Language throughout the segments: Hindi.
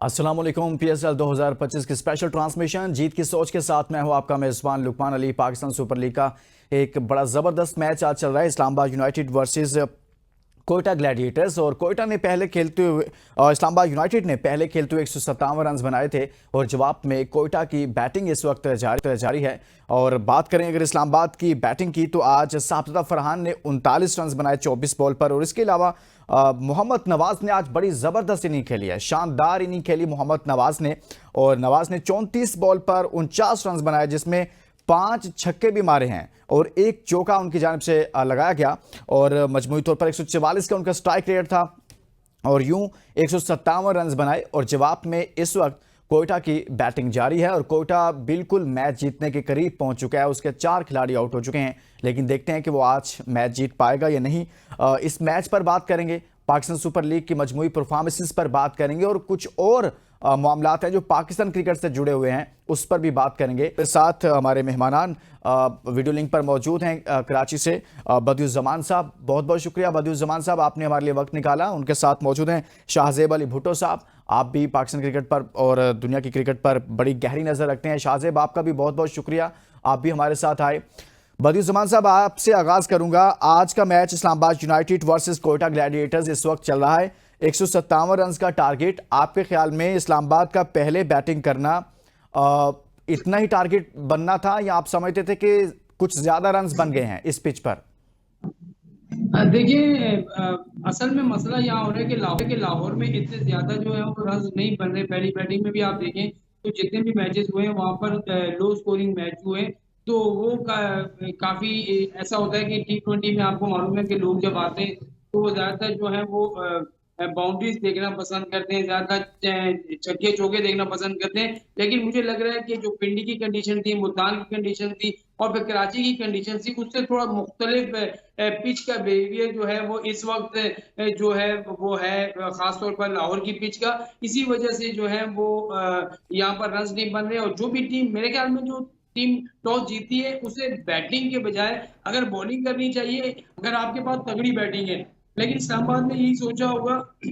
अस्सलाम वालेकुम। PSL 2025 की स्पेशल ट्रांसमिशन जीत की सोच के साथ मैं हूं आपका मेज़बान लुकमान अली। पाकिस्तान सुपर लीग का एक बड़ा ज़बरदस्त मैच आज चल रहा है, Islamabad United versus Quetta Gladiators. और कोयटा ने पहले खेलते हुए इस्लामाबाद यूनाइटेड ने पहले खेलते हुए 157 रन बनाए थे और जवाब में कोयटा की बैटिंग इस वक्त जारी है। और बात करें अगर इस्लामाबाद की बैटिंग की, तो आज साबतदा फरहान ने 39 रन बनाए 24 बॉल पर। और इसके अलावा मोहम्मद नवाज ने आज बड़ी ज़बरदस्त इनिंग खेली है, शानदार इनिंग खेली मोहम्मद नवाज ने। और नवाज ने 34 बॉल पर 49 रन बनाए, जिसमें 5 छक्के भी मारे हैं और एक चौका उनकी जानिब से लगाया गया। और मजमूई तौर पर 144 का उनका स्ट्राइक रेट था और यूं 157 रन बनाए। और जवाब में इस वक्त कोयटा की बैटिंग जारी है और कोयटा बिल्कुल मैच जीतने के करीब पहुंच चुका है। उसके 4 खिलाड़ी आउट हो चुके हैं, लेकिन देखते हैं कि वो आज मैच जीत पाएगा या नहीं। इस मैच पर बात करेंगे, पाकिस्तान सुपर लीग की मजमूई परफॉर्मेंसेस पर बात करेंगे और कुछ और मामलात हैं जो पाकिस्तान क्रिकेट से जुड़े हुए हैं, उस पर भी बात करेंगे। साथ हमारे मेहमानान वीडियो लिंक पर मौजूद हैं कराची से बदियुज़्ज़मान साहब। बहुत बहुत शुक्रिया बदियुज़्ज़मान साहब, आपने हमारे लिए वक्त निकाला। उनके साथ मौजूद हैं शाहजेब अली भुट्टो साहब, आप भी पाकिस्तान क्रिकेट पर और दुनिया की क्रिकेट पर बड़ी गहरी नज़र रखते हैं। शाहजेब, आपका भी बहुत बहुत शुक्रिया, आप भी हमारे साथ आए। बदियुज़्ज़मान साहब, आपसे आगाज़ करूंगा। आज का match Islamabad United versus Quetta Gladiators इस वक्त चल रहा है, 157 रन का टारगेट। आपके ख्याल में इस्लामाबाद का पहले बैटिंग करना इतना ही टारगेट बनना था या आप समझते थे कि कुछ ज्यादा रन्स बन गए हैं इस पिच पर? देखिए, असल में मसला यहाँ हो रहा है कि लाहौर में इतने ज्यादा जो है वो रन नहीं बन रहे। पहली बैटिंग में भी आप देखें तो जितने भी मैचेस हुए हैं वहां पर लो स्कोरिंग मैच हुए। तो वो काफी ऐसा होता है कि T20 में आपको मालूम है कि लोग जब आते हैं तो वो ज्यादातर जो है वो बाउंड्रीज देखना पसंद करते हैं, ज्यादातर छक्के चौके देखना पसंद करते हैं। लेकिन मुझे लग रहा है कि जो पिंडी की कंडीशन थी, मुल्तान की कंडीशन थी और फिर कराची की कंडीशन थी, उससे थोड़ा मुख्तलिफ पिच का बिहेवियर जो है वो इस वक्त जो है वो है खासतौर पर लाहौर की पिच का। इसी वजह से जो है वो यहाँ पर रन नहीं बन रहे। और जो भी टीम, मेरे ख्याल में जो टीम टॉस जीती है उसे बैटिंग के बजाय अगर बॉलिंग करनी चाहिए, अगर आपके पास तगड़ी बैटिंग है। लेकिन इस्लामाबाद ने यही सोचा होगा कि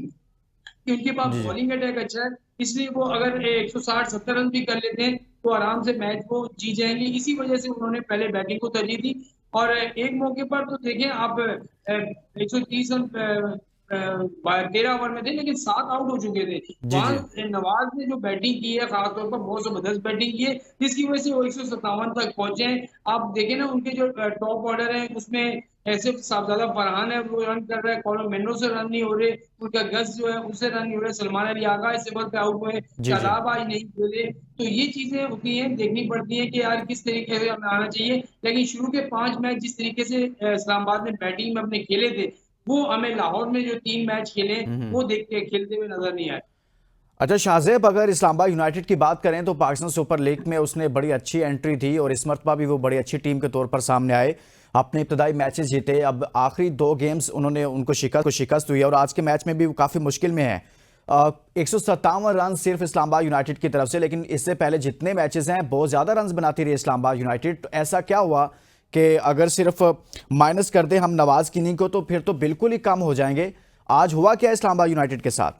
उनके पास जी जी। बॉलिंग अटैक अच्छा है, इसलिए वो अगर 160-70 रन भी कर लेते हैं तो आराम से मैच वो जीत जाएंगे। इसी वजह से उन्होंने पहले बैटिंग को तरजीह दी। और एक मौके पर तो देखें आप 130 रन 13 ओवर में थे, लेकिन 7 आउट हो चुके थे। जी जी। वहां नवाज ने जो बैटिंग की है खासतौर पर बहुत जबरदस्त बैटिंग की है, जिसकी वजह से वो 157 तक पहुंचे हैं। आप देखें ना उनके जो टॉप ऑर्डर है उसमें ऐसे साहबजादा फरहान है, वो रन कर रहा है, कॉलम मेनो से रन नहीं हो रहे, उनका गज जो है उससे रन नहीं हो रहे, सलमान अली आगा इस बॉल पे आउट हुए, जी जी। शादाब आज नहीं खेले। तो ये चीजें होती हैं, देखनी पड़ती है कि यार किस तरीके से हमें आना चाहिए। लेकिन शुरू के 5 मैच जिस तरीके से इस्लामाबाद ने बैटिंग में अपने खेले थे, वो हमें लाहौर में जो 3 मैच खेले हम्म। वो देख के खेलते हुए नजर नहीं आए। अच्छा शाहजेब, अगर इस्लामाबाद यूनाइटेड की बात करें तो पाकिस्तान सुपर लीग में उसने बड़ी अच्छी एंट्री थी और इस मरतबा भी वो बड़ी अच्छी टीम के तौर पर सामने आए, अपने इब्तदाई मैचेस जीते। अब आखिरी 2 गेम्स उन्होंने उनको शिकस्त हुई है और आज के मैच में भी वो काफ़ी मुश्किल में है। 157 रन सिर्फ इस्लामाबाद यूनाइटेड की तरफ से, लेकिन इससे पहले जितने मैचेस हैं बहुत ज़्यादा रन बनाती रही इस्लामाबाद यूनाइटेड। तो ऐसा क्या हुआ कि अगर सिर्फ माइनस कर दें हम नवाज की इनिंग को तो फिर तो बिल्कुल ही कम हो जाएंगे। आज हुआ क्या इस्लामाबाद यूनाइटेड के साथ?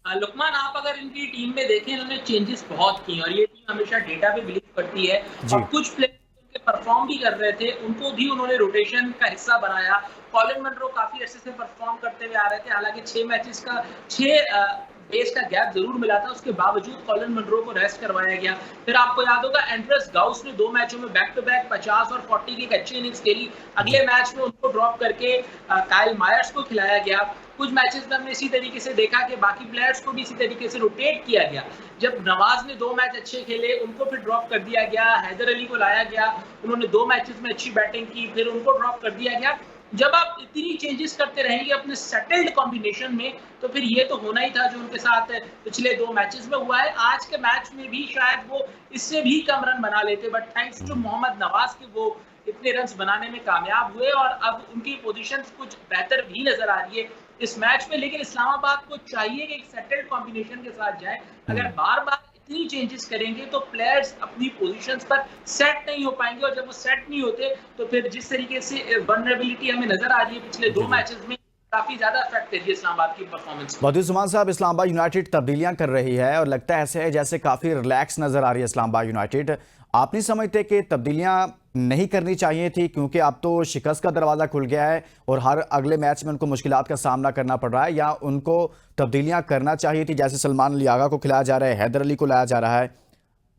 लुकमान, आप अगर इनकी टीम में देखें, इन्होंने चेंजेस बहुत की और ये टीम हमेशा डेटा पे बिलीव करती है। जी और कुछ प्लेयर परफॉर्म भी कर रहे थे, उनको भी उन्होंने रोटेशन का हिस्सा बनाया। कॉलिन मनरो काफी अच्छे से परफॉर्म करते हुए आ रहे थे, हालांकि 6 मैचेस का 6 डेज का गैप जरूर मिला था, उसके बावजूद कॉलिन मनरो को रेस्ट करवाया गया। फिर आपको याद होगा एंड्रेस गाउस ने 2 मैचों में बैक टू बैक 50 और 40 की एक अच्छी इनिंग्स खेली। अगले मैच में उनको ड्रॉप करके काइल मायर्स को खिलाया गया। कुछ मैचेस में हमने इसी तरीके से देखा कि बाकी प्लेयर्स को भी इसी तरीके से रोटेट किया गया। जब नवाज ने 2 मैच अच्छे खेले, उनको फिर ड्रॉप कर दिया गया। हैदर अली को लाया गया, उन्होंने 2 मैचेस में अच्छी बैटिंग की, फिर उनको ड्रॉप कर दिया गया। जब आप इतनी चेंजेस करते रहेंगे अपने सेटल्ड कॉम्बिनेशन में, तो फिर ये तो होना ही था जो उनके साथ पिछले 2 मैचेस में हुआ है। आज के मैच में भी शायद वो इससे भी कम रन बना लेते, but thanks to Mohammad Nawaz के वो इतने रन बनाने में कामयाब हुए और अब उनकी पोजीशन कुछ बेहतर भी नजर आ रही है इस मैच में। लेकिन इस्लामाबाद को चाहिए कि एक सेटल्ड कॉम्बिनेशन के साथ जाए। अगर बार बार इतनी चेंजेस करेंगे तो प्लेयर्स अपनी पोजीशंस पर सेट नहीं हो पाएंगे और जब वो सेट नहीं होते तो फिर जिस तरीके से वल्नरेबिलिटी हमें नजर आ रही है पिछले 2 मैचेस में, काफी ज्यादा इफेक्ट करिए इस्लामाबाद की परफॉर्मेंस। बदियुज़्ज़मान साहब, इस्लामाबाद यूनाइटेड तब्दीलियां कर रही है और लगता है ऐसे है जैसे काफ़ी रिलैक्स नज़र आ रही है इस्लामाबाद यूनाइटेड। आप नहीं समझते कि तब्दीलियां नहीं करनी चाहिए थी, क्योंकि अब तो शिकस्त का दरवाज़ा खुल गया है और हर अगले मैच में उनको मुश्किलात का सामना करना पड़ रहा है, या उनको तब्दीलियां करना चाहिए थी? जैसे सलमान अली आगा को खिलाया जा रहा है, हैदर अली को लाया जा रहा है,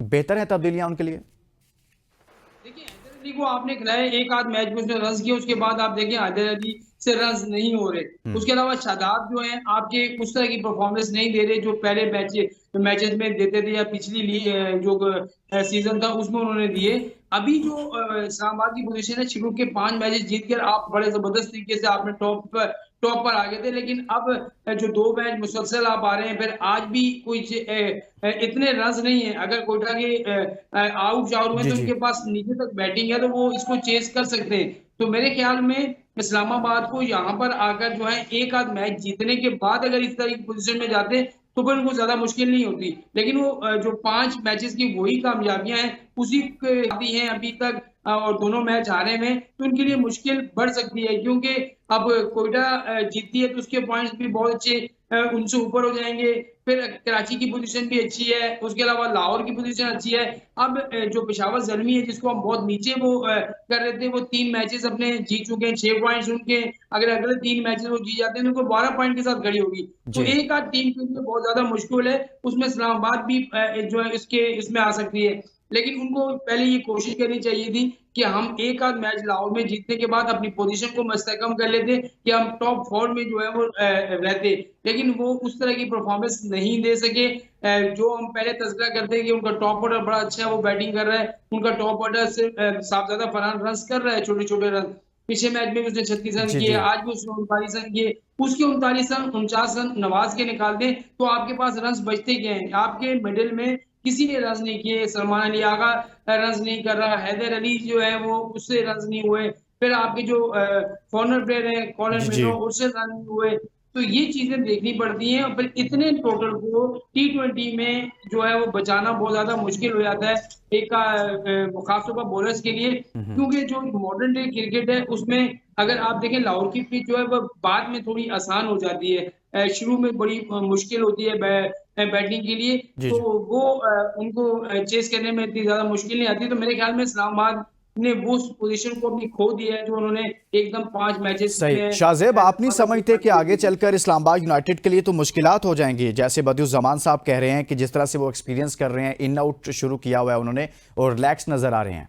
बेहतर है तब्दीलियां उनके लिए? देखिए, हैदर अली को आपने खिलाया, एक आध मैच में उसने रन किए, उसके बाद आप देखें हैदर अली से रन नहीं हो रहे। उसके अलावा शादाब जो है आपके उस तरह की परफॉर्मेंस नहीं दे रहे जो पहले मैचेस में देते थे, या पिछली जो सीजन था उसमें उन्होंने दिए। अभी जो इस्लामाबाद की पोजीशन है, शुरू के 5 मैचेस जीतकर आप बड़े जबरदस्त तरीके से आपने टॉप पर आ गए थे, लेकिन अब जो 2 मैच मुसलसल आप आ रहे हैं, फिर आज भी कुछ इतने रन्स नहीं है। अगर कोयटा के आउट जाओ में जी तो जी। उनके पास नीचे तक बैटिंग है, तो वो इसको चेस कर सकते हैं। तो मेरे ख्याल में इस्लामाबाद को यहाँ पर आकर जो है एक आध मैच जीतने के बाद अगर इस तरह की पोजीशन में जाते तो फिर उनको ज्यादा मुश्किल नहीं होती, लेकिन वो जो 5 मैचेस की वही कामयाबियां हैं, उसी की हैं अभी तक, और दोनों मैच हारे में, तो उनके लिए मुश्किल बढ़ सकती है, क्योंकि अब कोयटा जीतती है तो उसके पॉइंट्स भी बहुत अच्छे उनसे ऊपर हो जाएंगे। फिर कराची की पोजीशन भी अच्छी है, उसके अलावा लाहौर की पोजीशन अच्छी है। अब जो पेशावर ज़ल्मी है जिसको हम बहुत नीचे वो कर रहे थे, वो 3 मैचेस अपने जीत चुके हैं, 6 पॉइंट्स उनके, अगर अगले 3 मैचेस वो जीत जाते हैं तो उनको 12 पॉइंट के साथ खड़ी होगी। तो जी एक आध टीम के लिए बहुत ज्यादा मुश्किल है, उसमें इस्लामाबाद भी जो है इसमें आ सकती है, लेकिन उनको पहले ये कोशिश करनी चाहिए थी कि हम एक आध मैच लाहौर में जीतने के बाद अपनी पोजीशन को मस्तहकम कर लेते कि हम टॉप 4 में जो है वो रहते, लेकिन वो उस तरह की परफॉर्मेंस नहीं दे सके। जो हम पहले तज़किरा करते हैं कि उनका टॉप ऑर्डर बड़ा अच्छा है, वो बैटिंग कर रहा है, उनका टॉप ऑर्डर से साहबजादा फरहान रन कर रहा है, छोटे-छोटे रन। पिछले मैच में भी उसने 36 रन जी किए, जी। आज भी उसने 39 रन किए। उसके 39 रन 49 रन नवाज के निकाल दें तो आपके पास रन्स बचते क्या हैं? आपके मिडिल में किसी ने रन्स नहीं किए, सलमान अली आगा रन्स नहीं कर रहा, हैदर अली जो है वो उससे रन्स नहीं हुए, फिर आपके जो फॉरनर प्लेयर हैं कॉलिन जी जी। मिलो उससे रन नहीं हुए। तो ये चीजें देखनी पड़ती हैं, और फिर इतने टोटल को टी20 में जो है वो बचाना बहुत ज्यादा मुश्किल हो जाता है, एक खासतौर पर बॉलर्स के लिए, क्योंकि जो मॉडर्न डे क्रिकेट है उसमें अगर आप देखें लाहौर की पिच जो है वो बाद में थोड़ी आसान हो जाती है, शुरू में बड़ी मुश्किल होती है बैटिंग के लिए, जी तो जी। वो उनको चेस करने में इतनी ज्यादा मुश्किल नहीं आती। तो मेरे ख्याल में इस्लामाबाद ने वो पोजीशन को अपनी खो दी है जो उन्होंने एकदम 5 मैचेस सही। में शाहजेब, आप नहीं समझते कि आगे चलकर इस्लामाबाद यूनाइटेड के लिए तो मुश्किलात हो जाएंगी? जैसे बदियुज़्ज़मान साहब कह रहे हैं कि जिस तरह से वो एक्सपीरियंस कर रहे हैं, इन आउट शुरू किया हुआ है उन्होंने और रिलैक्स नजर आ रहे हैं।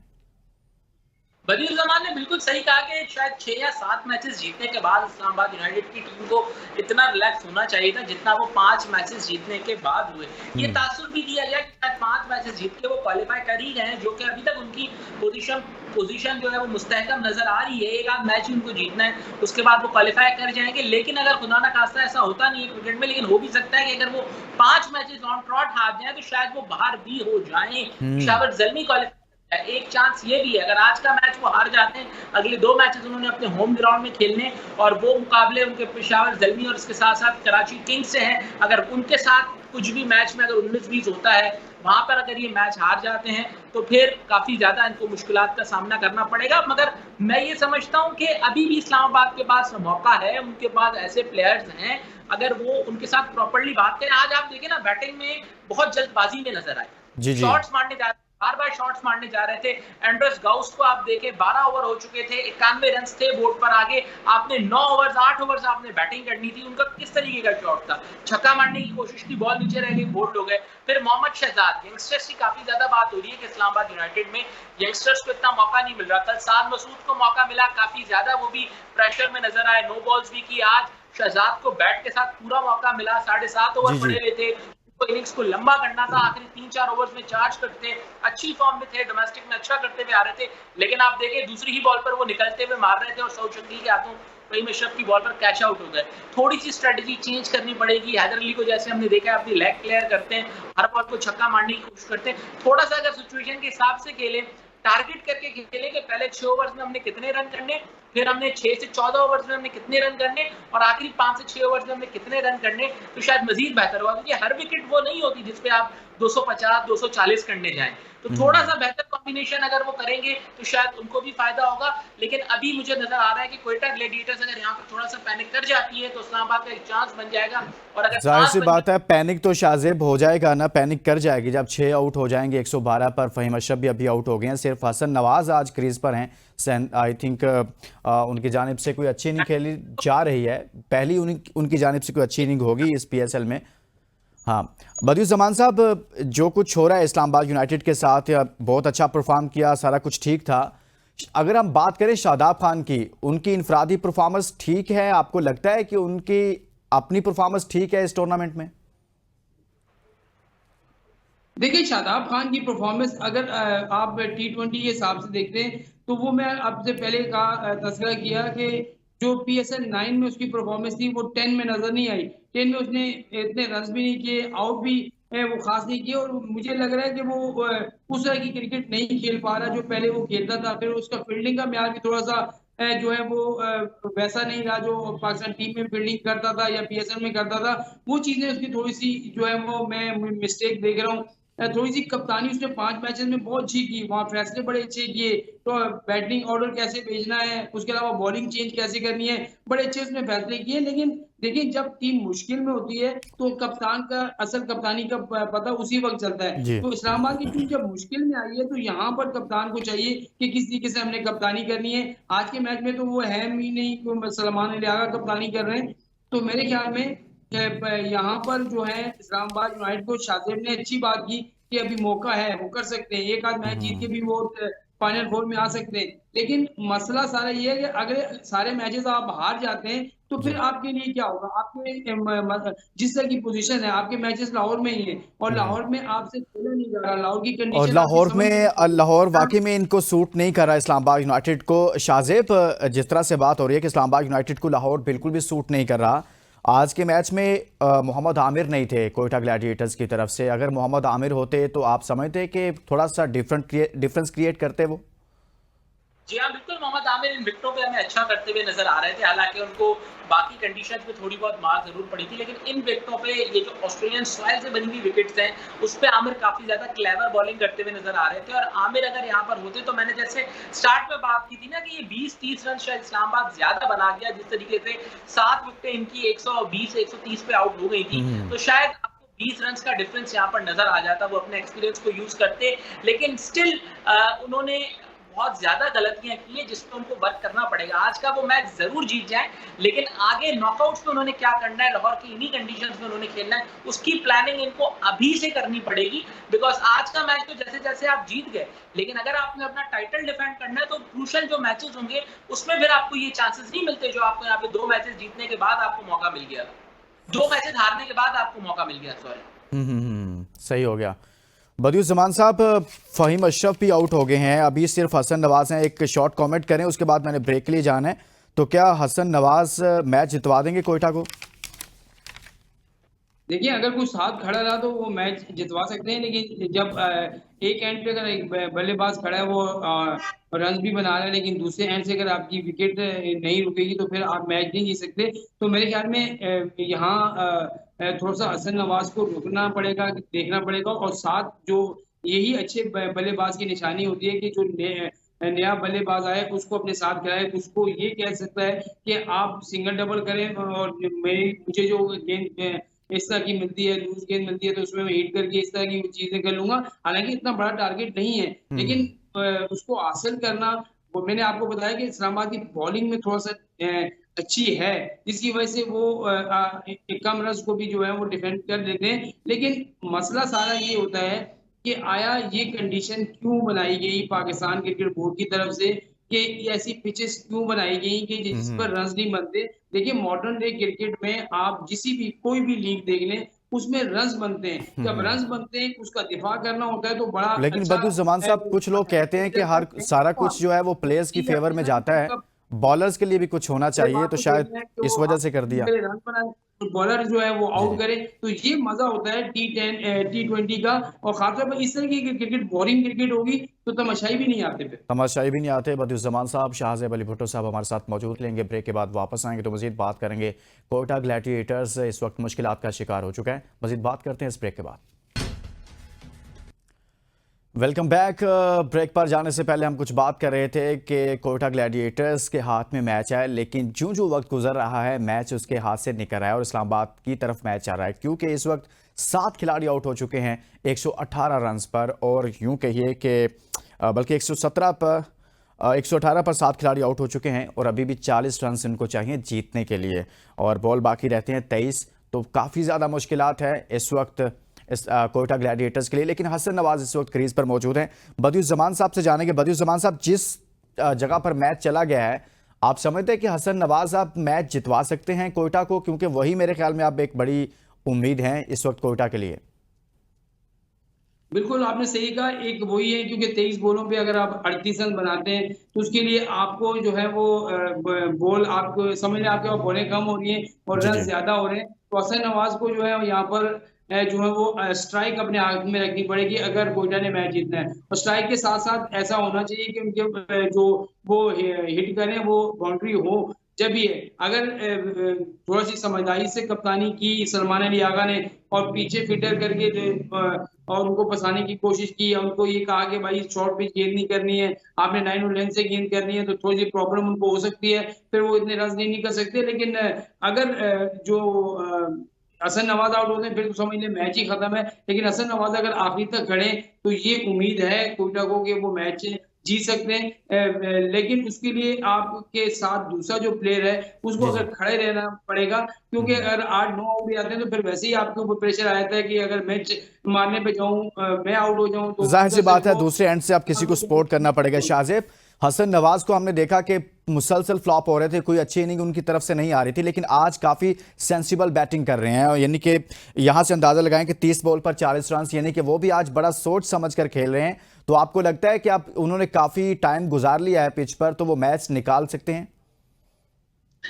बदियुज़्ज़मान ने बिल्कुल सही कहा कि शायद 6 या 7 मैचेस जीतने के बाद इस्लामाबाद यूनाइटेड की टीम को इतना रिलैक्स होना चाहिए था जितना वो 5 मैचेस जीतने के बाद हुए। ये तासुर भी दिया गया कि शायद 5 मैचेस जीत के वो क्वालीफाई कर ही गए हैं, जो कि अभी तक उनकी पोजीशन जो है वो मुस्तहकम नजर आ रही है। एक आध मैच ही उनको जीतना है, उसके बाद वो क्वालीफाई कर जाएंगे। लेकिन अगर खुदा ना खास्ता ऐसा होता नहीं है क्रिकेट में, लेकिन हो भी सकता है कि अगर वो 5 मैचेस ऑन ट्रॉट हार जाए तो शायद वो बाहर भी हो जाएं। पेशावर ज़ल्मी क्वालीफाई, एक चांस ये भी है अगर आज का मैच वो हार जाते हैं, अगले 2 मैचेस उन्होंने अपने होम ग्राउंड में खेलने, और वो मुकाबले उनके पेशावर ज़ल्मी और इसके साथ साथ कराची किंग्स से हैं। अगर उनके साथ कुछ भी मैच में अगर 19-20 होता है, वहां पर अगर ये मैच हार जाते हैं तो फिर काफी ज्यादा इनको मुश्किलात का सामना करना पड़ेगा। मगर मैं ये समझता हूं कि अभी भी इस्लामाबाद के पास मौका है, उनके पास ऐसे प्लेयर्स हैं, अगर वो उनके साथ प्रॉपर्ली बात करें। आज आप देखें ना, बैटिंग में बहुत जल्दबाजी में नजर आए, जी जी। शॉट्स मारने जा बार शॉट्स मारने जा रहे थे। एंड्रस गाउस को आप देखें, 12 ओवर हो चुके थे, 91 रन थे बोर्ड पर आगे, आपने 9 ओवर 8 ओवर आपने बैटिंग करनी थी। उनका किस तरीके का शॉट था, छक्का मारने की कोशिश की, बॉल नीचे रह गई, बोल्ड हो गए। फिर मोहम्मद शहजाद, यंगस्टर्स की काफी ज्यादा बात हो रही है कि इस्लामाबाद यूनाइटेड में यंगस्टर्स को इतना मौका नहीं मिल रहा था। साद मसूद को मौका मिला काफी ज्यादा, वो भी प्रेशर में नजर आए, नो बॉल्स भी की। आज शहजाद को बैट के साथ पूरा मौका मिला, 7.5 ओवर पड़े हुए थे, इनिंग्स को लंबा करना था, आखिरी 3-4 ओवर्स में चार्ज करते, अच्छी फॉर्म में थे, डोमेस्टिक में अच्छा करते हुए आ रहे थे। लेकिन आप देखें दूसरी ही बॉल पर वो निकलते हुए मार रहे थे और सऊद शकील के हाथों वही मिशरफ की बॉल पर कैच आउट हो गए। थोड़ी सी स्ट्रेटजी चेंज करनी पड़ेगी। हैदर अली को जैसे हमने देखा अपनी लेग क्लियर करते हैं, हर बॉल को छक्का मारने की कोशिश करते हैं, थोड़ा सा अगर सिचुएशन के हिसाब से खेले, टारगेट करके खेले कि पहले 6 ओवर्स में हमने कितने रन करने, फिर हमने 6 से 14 ओवर्स में हमने कितने रन करने और आखिरी 5 से 6 ओवर्स में हमने कितने रन करने, तो शायद मजीद बेहतर होगा, क्योंकि हर विकेट वो नहीं होती जिसपे आप 250 240 करने जाएं। तो थोड़ा सा बेहतर कॉम्बिनेशन अगर वो करेंगे तो शायद उनको भी फायदा होगा। लेकिन अभी मुझे नजर आ रहा है कि क्वेटा ग्लैडिएटर्स अगर यहाँ पर थोड़ा सा पैनिक कर जाती है तो इस्लामाबाद का एक चांस बन जाएगा। और अगर जाहिर सी बात है पैनिक तो शाज़ेब हो जाएगा ना, पैनिक कर जाएगी जब 6 आउट हो जाएंगे 112 पर। फ़हीम अशरफ भी अभी आउट हो गए हैं, सिर्फ हसन नवाज आज क्रीज पर हैं। आई थिंक उनकी जानिब से कोई अच्छी इनिंग खेली जा रही है, पहली उनकी जानिब से कोई अच्छी इनिंग होगी इस PSL में। हाँ बदियुज़्ज़मान साहब, जो कुछ हो रहा है इस्लामाबाद यूनाइटेड के साथ, बहुत अच्छा परफॉर्म किया, सारा कुछ ठीक था। अगर हम बात करें शादाब खान की, उनकी इनफरादी परफॉर्मेंस ठीक है? आपको लगता है कि उनकी अपनी परफॉर्मेंस ठीक है इस टूर्नामेंट में? देखिए, शादाब खान की परफॉर्मेंस अगर आप T20 के हिसाब से देखते हैं तो वो मैं आपसे पहले कहा तस्करा किया कि जो PSL 9 में उसकी परफॉर्मेंस थी वो 10 में नजर नहीं आई। 10 में उसने इतने रन भी नहीं किए, आउट भी वो खास नहीं किए, और मुझे लग रहा है कि वो उस तरह की क्रिकेट नहीं खेल पा रहा जो पहले वो खेलता था। फिर उसका फील्डिंग का म्यार भी थोड़ा सा जो है वो वैसा नहीं रहा जो पाकिस्तान टीम में फील्डिंग करता था या PSL में करता था। वो चीजें उसकी थोड़ी सी जो है वो मैं मिस्टेक देख रहा हूँ। थोड़ी सी कप्तानी उसने 5 मैचेस में बहुत अच्छी की, वहाँ फैसले बड़े अच्छे किए, तो बैटिंग ऑर्डर कैसे भेजना है, उसके अलावा बॉलिंग चेंज कैसे करनी है, बड़े अच्छे उसने फैसले किए। लेकिन देखिए, जब टीम मुश्किल में होती है तो कप्तान का असल कप्तानी का पता उसी वक्त चलता है। जी तो इस्लामाबाद की टीम जब मुश्किल में आई है तो यहाँ पर कप्तान को चाहिए कि किस तरीके से हमने कप्तानी करनी है। आज के मैच में तो वो है ही नहीं, तो सलमान लियागा कप्तानी कर रहे हैं। तो मेरे ख्याल में यहाँ पर जो है इस्लामाबाद यूनाइटेड को शादेब ने अच्छी बात की कि अभी मौका है, वो कर सकते हैं, एक आध मैच जीत के भी वो फाइनल 4 में आ सकते हैं। लेकिन मसला सारा ये है कि अगर सारे मैचेस आप हार जाते हैं तो फिर आपके लिए क्या होगा? आपके जिस तरह की पोजीशन है, आपके मैचेस लाहौर में ही है और लाहौर में आपसे खेला नहीं जा रहा, लाहौर की और कंडीशन लाहौर वाकई में इनको सूट नहीं कर रहा इस्लामाबाद यूनाइटेड को। शाज़ेब, जिस तरह से बात हो रही है कि इस्लामाबाद यूनाइटेड को लाहौर बिल्कुल भी सूट नहीं कर रहा, आज के मैच में मोहम्मद आमिर नहीं थे कोयटा ग्लैडिएटर्स की तरफ से। अगर मोहम्मद आमिर होते तो आप समझते कि थोड़ा सा डिफरेंस क्रिएट करते वो? जी हाँ, बिल्कुल। मोहम्मद आमिर इन विकेटों पे हमें अच्छा करते हुए नजर आ रहे थे, हालांकि उनको बाकी कंडीशंस में थोड़ी बहुत मार जरूर पड़ी थी, लेकिन इन विकेटों पे ये जो ऑस्ट्रेलियन सॉइल से बनी हुई विकेट्स हैं उस पे आमिर काफी ज्यादा क्लेवर बॉलिंग करते हुए नजर आ रहे थे। और आमिर अगर यहाँ पर होते तो मैंने जैसे स्टार्ट में बात की थी ना कि ये 20-30 रन शायद इस्लामाबाद ज्यादा बना गया, जिस तरीके से 7 विकेटें इनकी 120 130 पे आउट हो गई थी, तो शायद 20 रन का डिफरेंस यहाँ पर नजर आ जाता, वो अपने एक्सपीरियंस को यूज करते। लेकिन स्टिल उन्होंने बहुत ज्यादा गलतियां की है जिस पर उनको वर्क करना पड़ेगा। आज का वो मैच जरूर जीत जाए, लेकिन आगे नॉकआउट्स में उन्होंने क्या करना है, लाहौर की इन्हीं कंडीशंस में उन्होंने खेलना है, उसकी प्लानिंग इनको अभी से करनी पड़ेगी। बिकॉज आज का मैच तो जैसे जैसे आप जीत गए, लेकिन अगर आपने अपना टाइटल डिफेंड करना है तो क्रूशियल जो मैचेस होंगे उसमें फिर आपको ये चांसेस नहीं मिलते जो आपको यहाँ पे 2 मैचेस जीतने के बाद आपको मौका मिल गया, 2 मैचेस हारने के बाद आपको मौका मिल गया। सॉरी, सही हो गया। बदियुज़्ज़मान साहब, फ़हीम अशरफ भी आउट हो गए हैं, अभी सिर्फ हसन नवाज हैं। एक शॉर्ट कमेंट करें, उसके बाद मैंने ब्रेक के लिए जाना है। तो क्या हसन नवाज मैच जितवा देंगे कोयटा को? देखिए, अगर कोई साथ खड़ा रहा तो वो मैच जितवा सकते हैं, लेकिन जब एक एंड पे अगर एक बल्लेबाज खड़ा है वो रन भी बना रहा है, लेकिन दूसरे एंड से अगर आपकी विकेट नहीं रुकेगी तो फिर आप मैच नहीं जीत सकते। तो मेरे ख्याल में यहाँ थोड़ा सा हसन नवाज को रुकना पड़ेगा, देखना पड़ेगा, और साथ जो यही अच्छे बल्लेबाज की निशानी होती है कि जो नया बल्लेबाज आए उसको अपने साथ खिलाए, उसको ये कह सकता है कि आप सिंगल डबल करें और मुझे जो गेंद इस तरह की मिलती है, लूज गेंद मिलती है, तो उसमें मैं हिट करके इस तरह की चीजें कर लूंगा। हालांकि इतना बड़ा टारगेट नहीं है, लेकिन उसको हासिल करना, वो मैंने आपको बताया कि इस्लामाबाद की बॉलिंग में थोड़ा सा अच्छी है, जिसकी वजह से वो कम रन को भी जो है वो डिफेंड कर लेते हैं। लेकिन मसला सारा ये होता है कि आया ये कंडीशन क्यों बनाई गई पाकिस्तान क्रिकेट बोर्ड की तरफ से कि ऐसी पिचेस क्यों बनाई गई कि जिस पर रन नहीं बनते। देखिए, मॉडर्न डे क्रिकेट में आप कोई भी लीग देख लें, उसमें रन्स बनते हैं। जब रन्स बनते हैं उसका दिफा करना होता है तो बड़ा लेकिन अच्छा बदियुज़्ज़मान साहब, कुछ लोग कहते हैं कि हर सारा कुछ जो है वो प्लेयर्स की फेवर में जाता है। बॉलर्स के लिए भी कुछ होना चाहिए, तो शायद इस वजह से कर दिया। रन बनाए बॉलर जो है वो आउट करे, तो ये मजा होता है T20 का। और खासतौर पर इस तरह की क्रिकेट बोरिंग क्रिकेट होगी तो तमाशाई भी नहीं आते फिर। तमाशाई भी नहीं आते। बदियुज़्ज़मान साहब, शाहज़ेब अली भुट्टो साहब हमारे साथ मौजूद। लेंगे ब्रेक के बाद वापस आएंगे तो मजीद बात करेंगे। कोयटा ग्लैडिएटर्स इस वक्त मुश्किलात का शिकार हो चुका है। मजीद बात करते हैं इस ब्रेक के बाद। Welcome back. ब्रेक पर जाने से पहले हम कुछ बात कर रहे थे कि कोयटा ग्लैडिएटर्स के हाथ में मैच है, लेकिन जो वक्त गुजर रहा है मैच उसके हाथ से निकल रहा है और इस्लामाबाद की तरफ मैच आ रहा है, क्योंकि इस वक्त 7 खिलाड़ी आउट हो चुके हैं 118 रन पर। और यूं कहिए कि बल्कि 118 पर 7 खिलाड़ी आउट हो चुके हैं और अभी भी 40 रन इनको चाहिए जीतने के लिए, और बॉल बाकी रहते हैं 23। तो काफ़ी ज़्यादा मुश्किलात है इस वक्त इस कोयटा ग्लैडिएटर्स के लिए। लेकिन हसन नवाज इस वक्त क्रीज पर मौजूद हैं। बदियुज़्ज़मान साहब से जानेंगे। बदियुज़्ज़मान साहब, जिस जगह पर मैच चला गया है, आप समझते हैं कि हसन नवाज आप मैच जितवा सकते हैं कोयटा को? क्योंकि वही मेरे ख्याल में आप एक बड़ी उम्मीद है इस वक्त कोयटा के लिए। बिल्कुल आपने सही कहा, एक वही है क्योंकि 23 बॉलों पे अगर आप 38 रन बनाते हैं तो उसके लिए आपको जो है वो बॉल आपको समझ लें आपके पास बॉलें कम हो रही हैं और जी रन जी ज्यादा हो रहे हैं। तो हसन नवाज को जो है यहाँ पर जो है वो स्ट्राइक अपने हाथ में रखनी पड़ेगी अगर कोयटा ने मैच जीतना है। और स्ट्राइक के साथ साथ ऐसा होना चाहिए कि उनके जो वो हिट करें वो बाउंड्री हो जब भी है। अगर थोड़ा सी समझदारी से कप्तानी की सलमान अली आगा ने और पीछे फिटर करके और उनको फंसाने की कोशिश की, उनको ये कहा कि भाई शॉर्ट पिच गेंद नहीं करनी है, आपने 9 और 10 से गेंद करनी है, तो थोड़ी सी प्रॉब्लम उनको हो सकती है, फिर वो इतने रन नहीं कर सकते। लेकिन अगर जो हसन नवाज आउट होते हैं फिर तो समझ लें मैच ही खत्म है। लेकिन हसन नवाज अगर आखिरी तक खड़े तो ये उम्मीद है कोयटा को कि वो मैच जीत सकते हैं। लेकिन उसके लिए आपके साथ दूसरा जो प्लेयर है उसको अगर खड़े रहना पड़ेगा, क्योंकि अगर 8-9 आउट भी आते हैं तो फिर वैसे ही आपके ऊपर प्रेशर आ जाता है कि अगर मैच मारने पे जाऊं मैं आउट हो जाऊं तो जाहिर सी बात है दूसरे एंड से आप किसी को सपोर्ट करना पड़ेगा। शाहज़ेब, हसन नवाज को हमने देखा कि मुसलसल फ्लॉप हो रहे थे, कोई अच्छी इनिंग उनकी तरफ से नहीं आ रही थी, लेकिन आज काफ़ी सेंसिबल बैटिंग कर रहे हैं। यानी कि यहाँ से अंदाज़ा लगाएं कि 30 बॉल पर 40 रन, यानी कि वो भी आज बड़ा सोच समझ कर खेल रहे हैं। तो आपको लगता है कि आप उन्होंने काफ़ी टाइम गुजार लिया है पिच पर, तो वो मैच निकाल सकते हैं?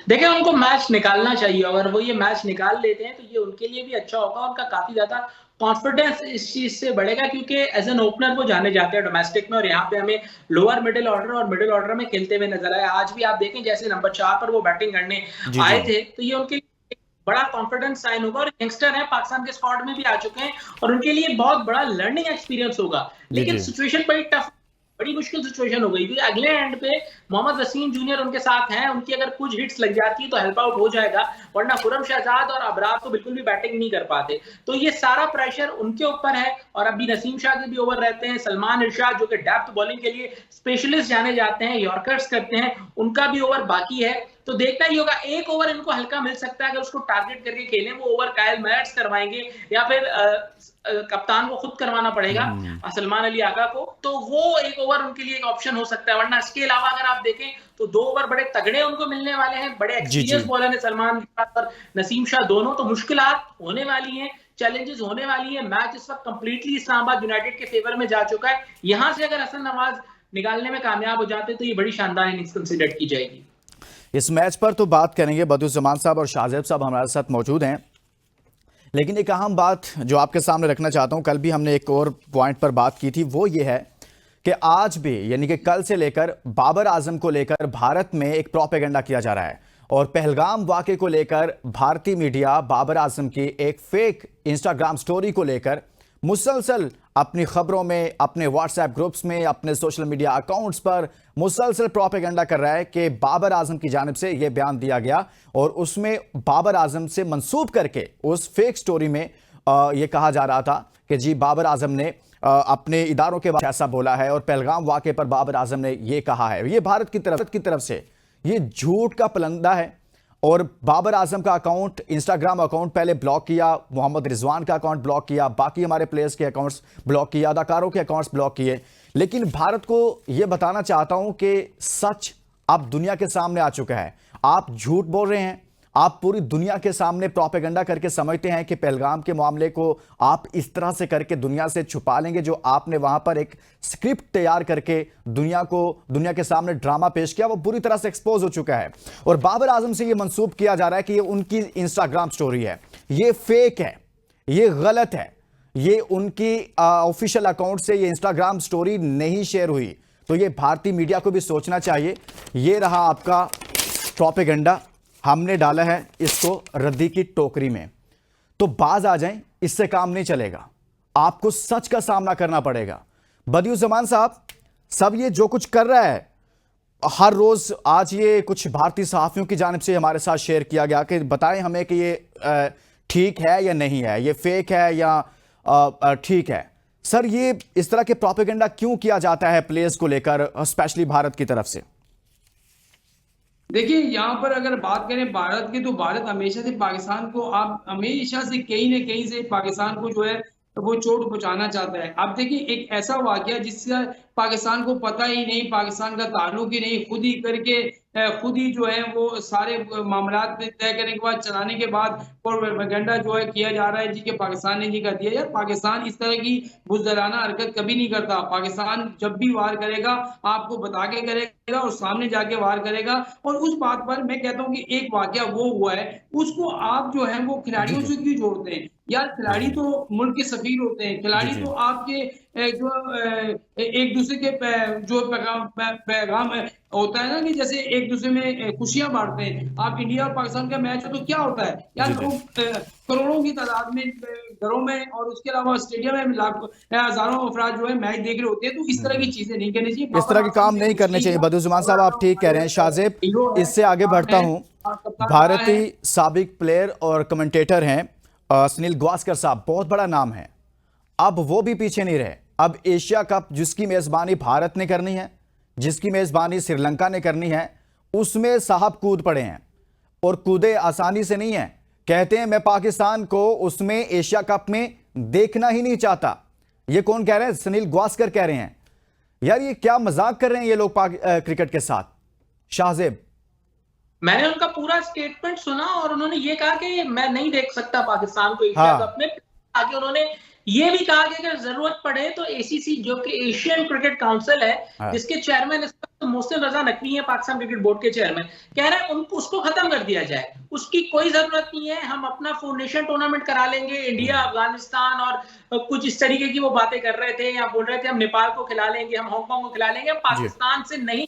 देखिए, उनको मैच निकालना चाहिए। अगर वो ये मैच निकाल लेते हैं तो ये उनके लिए भी अच्छा होगा। उनका काफी ज्यादा कॉन्फिडेंस इस चीज से बढ़ेगा, क्योंकि एज एन ओपनर वो जाने जाते हैं डोमेस्टिक में, और यहाँ पे हमें लोअर मिडिल ऑर्डर और मिडिल ऑर्डर में खेलते हुए नजर आए। आज भी आप देखें जैसे नंबर 4 पर वो बैटिंग करने आए थे, तो ये उनके लिए बड़ा कॉन्फिडेंस साइन होगा। और यंगस्टर है, पाकिस्तान के स्क्वाड में भी आ चुके हैं, और उनके लिए बहुत बड़ा लर्निंग एक्सपीरियंस होगा। लेकिन सिचुएशन बड़ी टफ, बड़ी मुश्किल सिचुएशन हो गई, क्योंकि अगले एंड पे मोहम्मद वसीम जूनियर उनके साथ हैं। उनकी अगर कुछ हिट्स लग जाती है तो हेल्प आउट हो जाएगा, वरना खुरम शहजाद और अबरार तो बिल्कुल भी बैटिंग नहीं कर पाते। तो ये सारा प्रेशर उनके ऊपर है। और अभी नसीम शाह के भी ओवर रहते हैं, सलमान इरशाद जो कि डेप्थ बॉलिंग के लिए स्पेशलिस्ट जाने जाते हैं, यॉर्कर्स करते हैं, उनका भी ओवर बाकी है। तो देखना ही होगा, एक ओवर इनको हल्का मिल सकता है अगर उसको टारगेट करके खेलें। वो ओवर कायल मैट्स करवाएंगे या फिर कप्तान को खुद करवाना पड़ेगा सलमान अली आगा को, तो वो एक ओवर उनके लिए एक ऑप्शन हो सकता है। वरना इसके अलावा अगर आप देखें तो 2 ओवर बड़े तगड़े उनको मिलने वाले हैं, बड़े एक्सपीरियंस बॉलर हैं सलमान और नसीम शाह दोनों। तो मुश्किलात होने वाली हैं, चैलेंजेस होने वाली है। मैच इस वक्त कंप्लीटली इस्लामाबाद यूनाइटेड के फेवर में जा चुका है। यहां से अगर हसन नवाज निकालने में कामयाब हो जाते तो ये बड़ी शानदार इनिंग्स कंसीडर की जाएगी। इस मैच पर तो बात करेंगे, बदियुज़्ज़मान साहब और शाहज़ेब साहब हमारे साथ मौजूद हैं। लेकिन एक अहम बात जो आपके सामने रखना चाहता हूं, कल भी हमने एक और पॉइंट पर बात की थी, वो ये है कि आज भी यानी कि कल से लेकर बाबर आजम को लेकर भारत में एक प्रोपेगेंडा किया जा रहा है। और पहलगाम वाक़े को लेकर भारतीय मीडिया बाबर आजम की एक फेक इंस्टाग्राम स्टोरी को लेकर मुसलसल अपनी खबरों में, अपने व्हाट्सएप ग्रुप्स में, अपने सोशल मीडिया अकाउंट्स पर मुसलसल प्रोपेगेंडा कर रहा है कि बाबर आजम की जानिब से यह बयान दिया गया और उसमें बाबर आजम से मंसूब करके उस फेक स्टोरी में यह कहा जा रहा था कि जी बाबर आजम ने अपने इदारों के बाद ऐसा बोला है और पहलगाम वाक़े पर बाबर आजम ने यह कहा है। यह भारत की तरफ से यह झूठ का पलंदा है। और बाबर आजम का अकाउंट, इंस्टाग्राम अकाउंट पहले ब्लॉक किया, मोहम्मद रिजवान का अकाउंट ब्लॉक किया, बाकी हमारे प्लेयर्स के अकाउंट्स ब्लॉक किए, अदाकारों के अकाउंट्स ब्लॉक किए। लेकिन भारत को यह बताना चाहता हूं कि सच अब दुनिया के सामने आ चुका है। आप झूठ बोल रहे हैं, आप पूरी दुनिया के सामने प्रोपेगेंडा करके समझते हैं कि पहलगाम के मामले को आप इस तरह से करके दुनिया से छुपा लेंगे, जो आपने वहां पर एक स्क्रिप्ट तैयार करके दुनिया के सामने ड्रामा पेश किया, वो पूरी तरह से एक्सपोज हो चुका है। और बाबर आजम से ये मंसूब किया जा रहा है कि ये उनकी इंस्टाग्राम स्टोरी है, ये फेक है, ये गलत है, ये उनकी ऑफिशियल अकाउंट से ये इंस्टाग्राम स्टोरी नहीं शेयर हुई। तो ये भारतीय मीडिया को भी सोचना चाहिए। ये रहा आपका प्रोपेगेंडा, हमने डाला है इसको रद्दी की टोकरी में। तो बाज आ जाएं, इससे काम नहीं चलेगा, आपको सच का सामना करना पड़ेगा। बदियुज़्ज़मान साहब, सब ये जो कुछ कर रहा है हर रोज, आज ये कुछ भारतीय सहाफियों की जानिब से हमारे साथ शेयर किया गया कि बताएं हमें कि ये ठीक है या नहीं है, ये फेक है या ठीक है। सर, ये इस तरह के प्रोपेगेंडा क्यों किया जाता है प्लेयर्स को लेकर, स्पेशली भारत की तरफ से? देखिए, यहाँ पर अगर बात करें भारत की, तो भारत हमेशा से पाकिस्तान को, आप हमेशा से कहीं न कहीं से पाकिस्तान को जो है वो चोट पहुंचाना चाहता है। आप देखिए, एक ऐसा वाकया जिसका पाकिस्तान को पता ही नहीं, पाकिस्तान का ताल्लुक ही नहीं, खुद ही करके खुद ही जो है वो सारे मामला तय करने के बाद, चलाने के बाद प्रोपेगेंडा जो है किया जा रहा है जी कि पाकिस्तान ने जी कर दिया। यार, पाकिस्तान इस तरह की बुज़दिलाना हरकत कभी नहीं करता। पाकिस्तान जब भी वार करेगा आपको बता के करेगा और सामने जाके वार करेगा। और उस बात पर मैं कहता हूँ कि एक वाकया वो हुआ है, उसको आप जो है वो खिलाड़ियों से क्यों जोड़ते हैं? यार, खिलाड़ी तो मुल्क के सफीर होते हैं, खिलाड़ी तो आपके जो एक दूसरे के जो पैगाम होता है ना, कि जैसे एक दूसरे में खुशियां बांटते हैं। आप इंडिया और पाकिस्तान का मैच हो तो क्या होता है यार, लोग करोड़ों की तादाद में घरों में और उसके अलावा स्टेडियम में लाखों हजारों अफराद जो है मैच देख रहे होते हैं। तो इस तरह की चीजें नहीं करनी चाहिए, इस तरह के काम नहीं करने चाहिए। बदियुज़्ज़मान साहब, आप ठीक कह रहे हैं। शाहजेब, इससे आगे बढ़ता हूं। भारतीय साबिक प्लेयर और कमेंटेटर हैं सुनील गावस्कर साहब, बहुत बड़ा नाम है। अब वो भी पीछे नहीं रहे। अब एशिया कप जिसकी मेजबानी भारत ने करनी है, जिसकी मेजबानी श्रीलंका ने करनी है, उसमें साहब कूद पड़े हैं और कूदे आसानी से नहीं है। कहते हैं मैं पाकिस्तान को उसमें एशिया कप में देखना ही नहीं चाहता। ये कौन कह रहे हैं? सुनील गावस्कर कह रहे हैं। यार, ये क्या मजाक कर रहे हैं ये लोग क्रिकेट के साथ? शाहजेब, मैंने उनका पूरा स्टेटमेंट सुना और उन्होंने ये कहा कि मैं नहीं देख सकता पाकिस्तान को एशिया कप में। आगे उन्होंने ये भी कहा कि अगर जरूरत पड़े तो एसीसी, जो कि एशियन क्रिकेट काउंसिल है, जिसके चेयरमैन इस वक्त मोहसिन रजा नकवी है, पाकिस्तान क्रिकेट बोर्ड के चेयरमैन, कह रहे हैं उनको उसको खत्म कर दिया जाए। उसकी कोई जरूरत नहीं है, हम अपना 4 नेशन टूर्नामेंट करा लेंगे। इंडिया, अफगानिस्तान और कुछ इस तरीके की वो बातें कर रहे थे, या बोल रहे थे हम नेपाल को खिला लेंगे, हम हांगकांग को खिला लेंगे, हम पाकिस्तान से नहीं।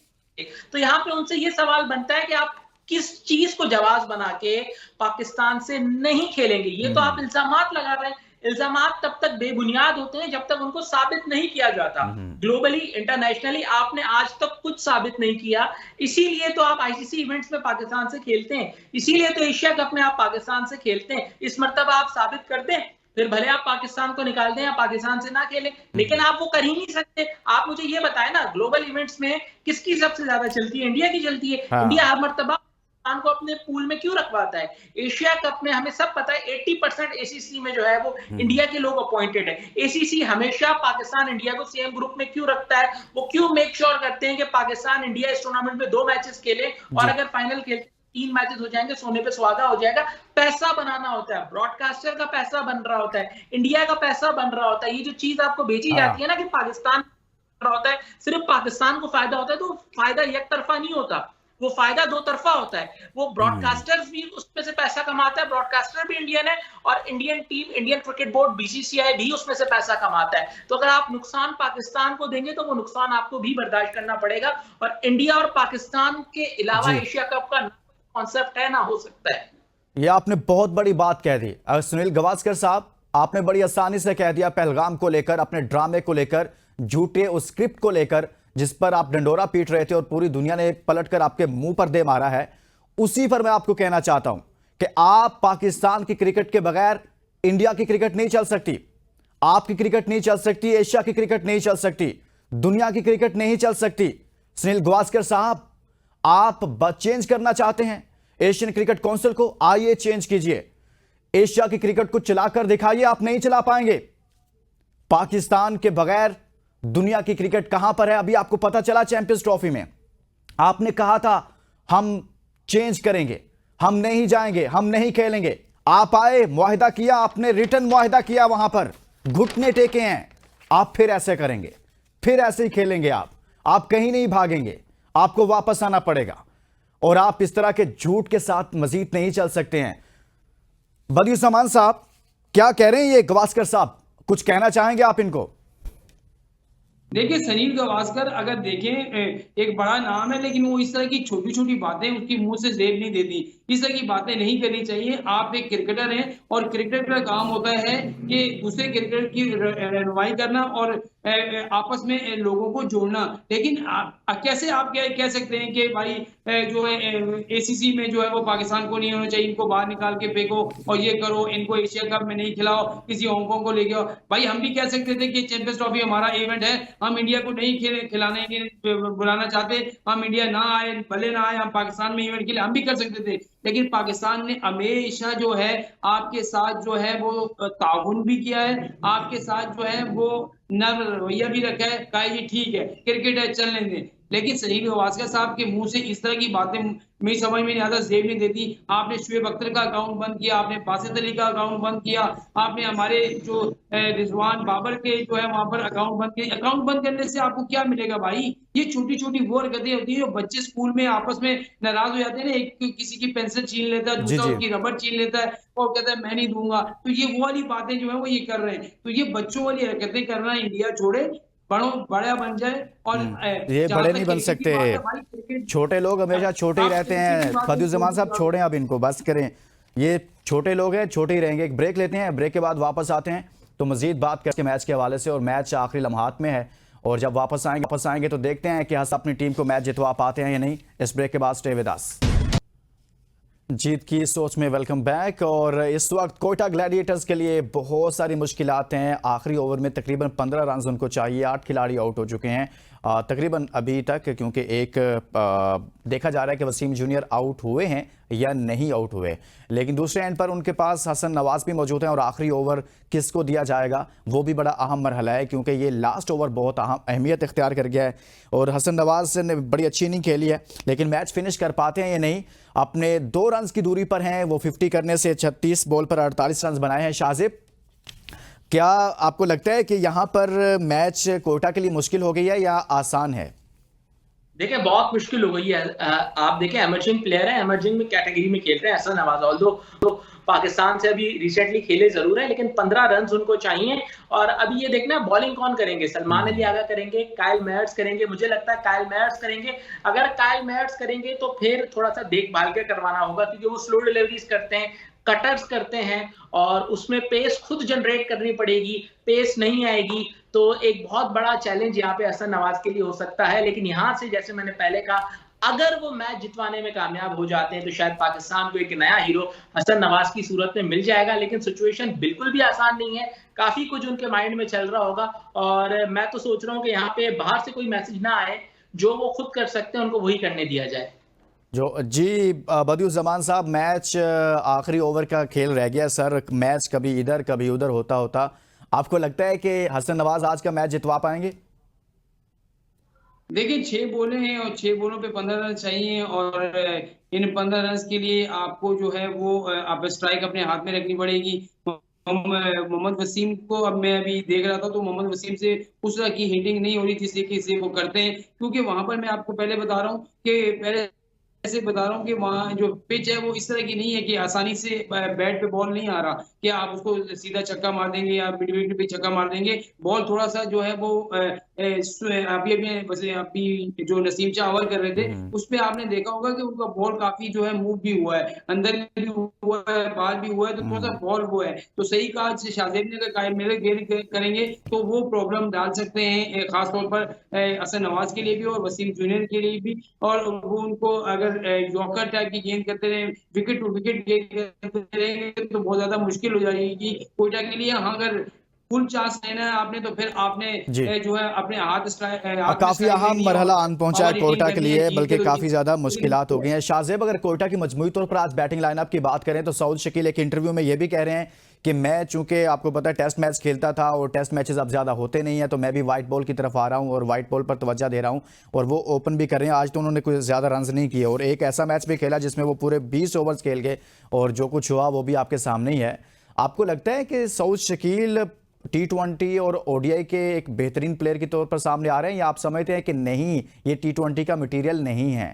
तो यहाँ पे उनसे ये सवाल बनता है कि आप किस चीज को जवाब बना के पाकिस्तान से नहीं खेलेंगे? ये तो आप इल्जामात लगा रहे हैं। इल्जामात तब तक बेबुनियाद होते हैं जब तक उनको साबित नहीं किया जाता। ग्लोबली, इंटरनेशनली आपने आज तक कुछ साबित नहीं किया, इसीलिए तो आप आईसीसी इवेंट्स में पाकिस्तान से खेलते हैं, इसीलिए तो एशिया कप में आप पाकिस्तान से खेलते हैं। इस मर्तबा आप साबित कर दें, फिर भले आप पाकिस्तान को निकाल दें या पाकिस्तान से ना खेलें, लेकिन आप वो कर ही नहीं सकते। आप मुझे ये बताएं ना, ग्लोबल इवेंट्स में किसकी सबसे ज्यादा चलती है? इंडिया की चलती है। इंडिया हर मर्तबा को अपने पूल में क्यों रखवाता है? एशिया कप में हमें सब पता है 80% एसीसी में जो है वो इंडिया के लोग अपॉइंटेड है। एसीसी हमेशा पाकिस्तान इंडिया को सेम ग्रुप में क्यों रखता है? वो क्यों मेक श्योर करते हैं कि पाकिस्तान इंडिया इस टूर्नामेंट में 2 मैचेस खेले और अगर फाइनल खेलते 3 मैचेस हो जाएंगे, सोने पे सुहागा हो जाएगा। पैसा बनाना होता है, ब्रॉडकास्टर का पैसा बन रहा होता है, इंडिया का पैसा बन रहा होता है। ये जो चीज आपको भेजी जाती है ना कि पाकिस्तान होता है, सिर्फ पाकिस्तान को फायदा होता है, तो फायदा एक तरफा नहीं होता, वो फायदा 2 तरफा होता है। वो ब्रॉडकास्टर्स भी उसमें से पैसा कमाता है, ब्रॉडकास्टर भी इंडियन है, और Indian team, Indian cricket board, BCCI भी उसमें से पैसा कमाता है। तो अगर आप नुकसान पाकिस्तान को देंगे तो वो नुकसान आपको भी बर्दाश्त करना पड़ेगा। और इंडिया और पाकिस्तान के अलावा एशिया कप का कॉन्सेप्ट है ना, हो सकता है। ये आपने बहुत बड़ी बात कह दी सुनील गावस्कर साहब, आपने बड़ी आसानी से कह दिया पहलगाम को लेकर, अपने ड्रामे को लेकर, झूठे उस स्क्रिप्ट को लेकर जिस पर आप डंडोरा पीट रहे थे और पूरी दुनिया ने पलटकर आपके मुंह पर दे मारा है। उसी पर मैं आपको कहना चाहता हूं कि आप पाकिस्तान की क्रिकेट के बगैर इंडिया की क्रिकेट नहीं चल सकती, आपकी क्रिकेट नहीं चल सकती, एशिया की क्रिकेट नहीं चल सकती, दुनिया की क्रिकेट नहीं चल सकती। सुनील गावस्कर साहब, आप चेंज करना चाहते हैं एशियन क्रिकेट काउंसिल को? आइए चेंज कीजिए, एशिया की क्रिकेट को चलाकर दिखाइए। आप नहीं चला पाएंगे। पाकिस्तान के बगैर दुनिया की क्रिकेट कहां पर है? अभी आपको पता चला चैंपियंस ट्रॉफी में आपने कहा था हम चेंज करेंगे, हम नहीं जाएंगे, हम नहीं खेलेंगे। आप आए, मुआहिदा किया आपने, रिटर्न मुआहिदा किया, वहां पर घुटने टेके हैं, आप फिर ऐसे करेंगे, फिर ऐसे ही खेलेंगे। आप कहीं नहीं भागेंगे, आपको वापस आना पड़ेगा। और आप इस तरह के झूठ के साथ मजीद नहीं चल सकते हैं। बदियुज्जमान साहब क्या कह रहे हैं ये गवास्कर साहब, कुछ कहना चाहेंगे आप इनको? देखिए सनील गावस्कर अगर देखें एक बड़ा नाम है, लेकिन वो इस तरह की छोटी छोटी बातें उसकी मुंह से जेब नहीं देती। इस तरह की बातें नहीं करनी चाहिए। आप एक क्रिकेटर हैं और क्रिकेटर का काम होता है कि दूसरे क्रिकेटर की रहनुमाई करना और आपस में लोगों को जोड़ना। लेकिन कैसे आप कह सकते हैं कि भाई जो है एसीसी में जो है वो पाकिस्तान को नहीं होना चाहिए, इनको बाहर निकाल के फेंको और ये करो, इनको एशिया कप में नहीं खिलाओ, किसी हांगकांग को लेके आओ। भाई हम भी कह सकते थे कि चैंपियंस ट्रॉफी हमारा इवेंट है, हम इंडिया को नहीं खिलाने बुलाना चाहते, हम इंडिया ना आए, भले ना आए, हम पाकिस्तान में इवेंट के लिए हम भी कर सकते थे। लेकिन पाकिस्तान ने हमेशा जो है आपके साथ जो है वो ताउन भी किया है, आपके साथ जो है वो नर्म रवैया भी रखा है, कहा ये ठीक है क्रिकेट है चलने दें। लेकिन सलीम गावस्कर साहब के मुंह से इस तरह की बातें मेरी समझ में नहीं आता, जेब नहीं देती। आपने शुएब अख्तर का अकाउंट बंद किया, आपने बासित अली का अकाउंट बंद किया, आपने हमारे जो रिजवान बाबर के जो है वहां पर अकाउंट बंद किए। अकाउंट बंद करने से आपको क्या मिलेगा भाई? ये छोटी छोटी वो हरकतें होती है जो बच्चे स्कूल में आपस में नाराज हो जाते हैं ना, एक किसी की पेंसिल छीन लेता है, जी दूसरा जी। उसकी रबड़ छीन लेता है और कहता है मैं नहीं दूंगा। तो ये वो वाली बातें जो है वो ये कर रहे हैं। तो ये बच्चों वाली हरकतें करना इंडिया छोड़े, बड़ा बन जाए। और ये जहां बड़े तक नहीं बन क्रिकेट की सकते। बात है भाई, क्रिकेट छोटे लोग हमेशा छोटे ही आप रहते क्रिकेट की हैं। बात बदियुज्जमान साहब छोड़ छोड़ें अब इनको, बस करें। ये छोटे लोग हैं, छोटे ही रहेंगे। एक ब्रेक लेते हैं, ब्रेक के बाद वापस आते हैं तो मजीद बात करके मैच के हवाले से। और मैच आखिरी लम्हात में है और जब वापस आएंगे तो देखते हैं कि हसन अपनी टीम को मैच जितवा पाते हैं या नहीं। इस ब्रेक के बाद स्टे विद अस। जीत की सोच में वेलकम बैक। और इस वक्त कोयटा ग्लैडिएटर्स के लिए बहुत सारी मुश्किलात हैं। आखिरी ओवर में तकरीबन 15 रन उनको चाहिए, 8 खिलाड़ी आउट हो चुके हैं तकरीबन अभी तक, क्योंकि एक देखा जा रहा है कि वसीम जूनियर आउट हुए हैं या नहीं आउट हुए। लेकिन दूसरे एंड पर उनके पास हसन नवाज भी मौजूद हैं और आखिरी ओवर किसको दिया जाएगा वो भी बड़ा अहम मरहला है, क्योंकि ये लास्ट ओवर बहुत अहमियत इख्तियार कर गया है। और हसन नवाज ने बड़ी अच्छी इनिंग खेली है, लेकिन मैच फिनिश कर पाते हैं या नहीं। अपने 2 रन की दूरी पर हैं, वो 50 करने से 36 बॉल पर 48 रन बनाए हैं। शाहजेब, क्या आपको लगता है कि यहाँ पर मैच कोयटा के लिए मुश्किल हो गई है या आसान है? देखिए बहुत मुश्किल हो गई है। आप देखें एमर्जिंग प्लेयर है, एमर्जिंग में कैटेगरी में खेल रहे हैं हसन नवाज। ऑल्दो तो पाकिस्तान से अभी रिसेंटली खेले जरूर है, लेकिन 15 रन उनको चाहिए। और अभी ये देखना बॉलिंग कौन करेंगे, सलमान अली आगा करेंगे, काइल मेयर्स करेंगे। मुझे लगता है काइल मेयर्स करेंगे। अगर काइल मेयर्स करेंगे तो फिर थोड़ा सा देखभाल के करवाना होगा, क्योंकि वो स्लो डिलीवरीज करते हैं, कटर्स करते हैं और उसमें पेस खुद जनरेट करनी पड़ेगी। पेस नहीं आएगी तो एक बहुत बड़ा चैलेंज यहाँ पे हसन नवाज के लिए हो सकता है। लेकिन यहाँ से जैसे मैंने पहले कहा, अगर वो मैच जितवाने में कामयाब हो जाते हैं तो शायद पाकिस्तान को एक नया हीरो हसन नवाज की सूरत में मिल जाएगा। लेकिन सिचुएशन बिल्कुल भी आसान नहीं है, काफी कुछ उनके माइंड में चल रहा होगा। और मैं तो सोच रहा हूँ कि यहाँ पे बाहर से कोई मैसेज ना आए, जो वो खुद कर सकते हैं उनको वही करने दिया जाए। जो जी बदियुज्जमान साहब, मैच आखिरी ओवर का खेल रह गया सर। मैच कभी इधर कभी उधर होता आपको लगता है कि हसन नवाज आज का मैच जितवा पाएंगे? देखिए 6 बॉलें हैं और 6 बॉलों पे 15 रन चाहिए। और इन 15 रन के लिए आपको जो है वो आप स्ट्राइक अपने हाथ में रखनी पड़ेगी। मोहम्मद वसीम को अब मैं अभी देख रहा था तो मोहम्मद वसीम से उस तरह की हिटिंग नहीं हो रही थी जिससे वो करते हैं, क्योंकि वहां पर मैं आपको पहले बता रहा हूँ कि ऐसे बता रहा हूँ कि वहाँ जो पिच है वो इस तरह की नहीं है कि आसानी से बैट पे बॉल नहीं आ रहा कि आप उसको सीधा छक्का मार देंगे या मिड विकेट पे छक्का मार देंगे। बॉल थोड़ा सा जो है वो अभी जो नसीम शाह ओवर कर रहे थे उस पे आपने देखा होगा कि उनका बॉल काफी जो है मूव भी हुआ है, अंदर भी हुआ है, बाहर भी हुआ है, तो थोड़ा सा बॉल हुआ है। तो सही कहा शाहजेब ने, अगर मेरे गेयर करेंगे तो वो प्रॉब्लम डाल सकते हैं, खासतौर पर हसन नवाज के लिए भी और वसीम जूनियर के लिए भी। और वो उनको अगर यॉर्कर टाइप की गेंद करते रहे, विकेट टू विकेट गेंद करते रहेंगे तो बहुत ज्यादा मुश्किल हो जाएगी कोयटा के लिए। हाँ, अगर फुल चांस लेना है आपने तो फिर आपने जो है अपने हाथ काफी अहम मरहला आन पहुंचा है कोयटा के लिए, बल्कि काफी ज्यादा मुश्किलात हो गई हैं। शाहजेब, अगर कोयटा की मजमूई तौर पर आज बैटिंग लाइनअप की बात करें तो सऊद शकील एक इंटरव्यू में ये भी कह रहे हैं कि मैं चूंकि आपको पता है टेस्ट मैच खेलता था और टेस्ट मैचेस अब ज़्यादा होते नहीं हैं, तो मैं भी वाइट बॉल की तरफ आ रहा हूं और वाइट बॉल पर तवज्जो दे रहा हूं, और वो ओपन भी कर रहे हैं। आज तो उन्होंने कोई ज़्यादा रन्स नहीं किए और एक ऐसा मैच भी खेला जिसमें वो पूरे 20 ओवर्स खेल गए, और जो कुछ हुआ वो भी आपके सामने ही है। आपको लगता है कि सऊद शकील T20 और ODI के एक बेहतरीन प्लेयर के तौर पर सामने आ रहे हैं, या आप समझते हैं कि नहीं, ये T20 का मटीरियल नहीं है?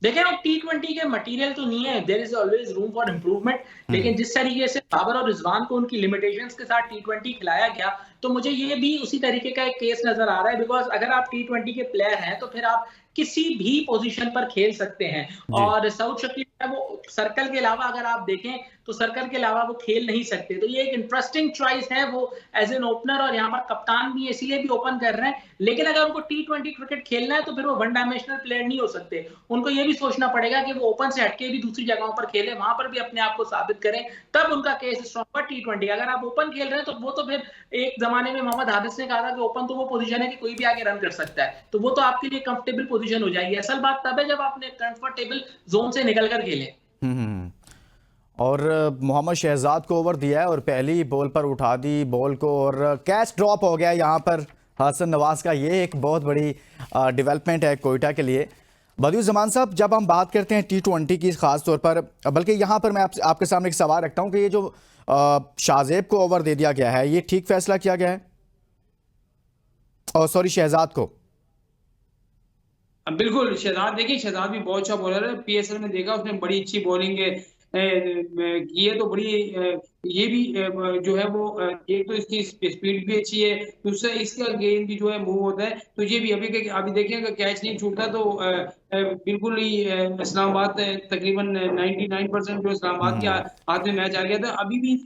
देखिए, अब T20 के मटेरियल तो नहीं है, there is always room for improvement. लेकिन जिस तरीके से बाबर और रिजवान को उनकी लिमिटेशंस के साथ T20 खिलाया गया, तो मुझे ये भी उसी तरीके का एक केस नजर आ रहा है। बिकॉज अगर आप T20 के प्लेयर हैं तो फिर आप किसी भी पोजीशन पर खेल सकते हैं। और सऊद शकील है वो सर्कल के अलावा, अगर आप देखें तो सर्कल के अलावा वो खेल नहीं सकते। तो ये एक इंटरेस्टिंग चॉइस है वो एज एन ओपनर, और यहाँ पर कप्तान भी इसीलिए भी ओपन कर रहे हैं। लेकिन अगर उनको T20 क्रिकेट खेलना है तो फिर वो वन डायमेंशनल प्लेयर नहीं हो सकते। उनको ये भी सोचना पड़ेगा कि वो ओपन से हटके भी दूसरी जगहों पर खेले, वहां पर भी अपने आप को साबित करें, तब उनका केस स्ट्रॉन्ग है। T20 अगर आप ओपन खेल रहे हैं तो वो तो फिर एक जमाने में मोहम्मद हाफिज ने कहा था कि ओपन तो वो पोजीशन है कि कोई भी आगे रन कर सकता है, तो वो तो आपके लिए कंफर्टेबल पोजीशन हो जाएगी। असल बात तब है जब आपने कंफर्टेबल जोन से निकल कर खेले। और मोहम्मद शहजाद को ओवर दिया है और पहली बॉल पर उठा दी बॉल को, और कैच ड्रॉप हो गया यहाँ पर हसन नवाज का। ये एक बहुत बड़ी डेवलपमेंट है कोयटा के लिए। बदियुज़्ज़मान साहब, जब हम बात करते हैं T20 की ख़ास तौर पर, बल्कि यहाँ पर मैं आपके सामने एक सवाल रखता हूँ कि ये जो शाहजेब को ओवर दे दिया गया है, ये ठीक फैसला किया गया है? और सॉरी, शहजाद को। बिल्कुल, शहजाद, देखिए शहजाद भी बहुत अच्छा बॉलर है। PSL में देखा उसने बड़ी अच्छी बॉलिंग की है, तो बड़ी ये भी जो है वो एक तो इसकी स्पीड भी अच्छी है, दूसरा इसका गेंद भी जो है मूव होता है। तो ये भी अभी देखें अगर कैच नहीं छूटता तो बिल्कुल ही इस्लामाबाद तकरीबन 99% जो इस्लामाबाद के हाथ में मैच आ गया था। अभी भी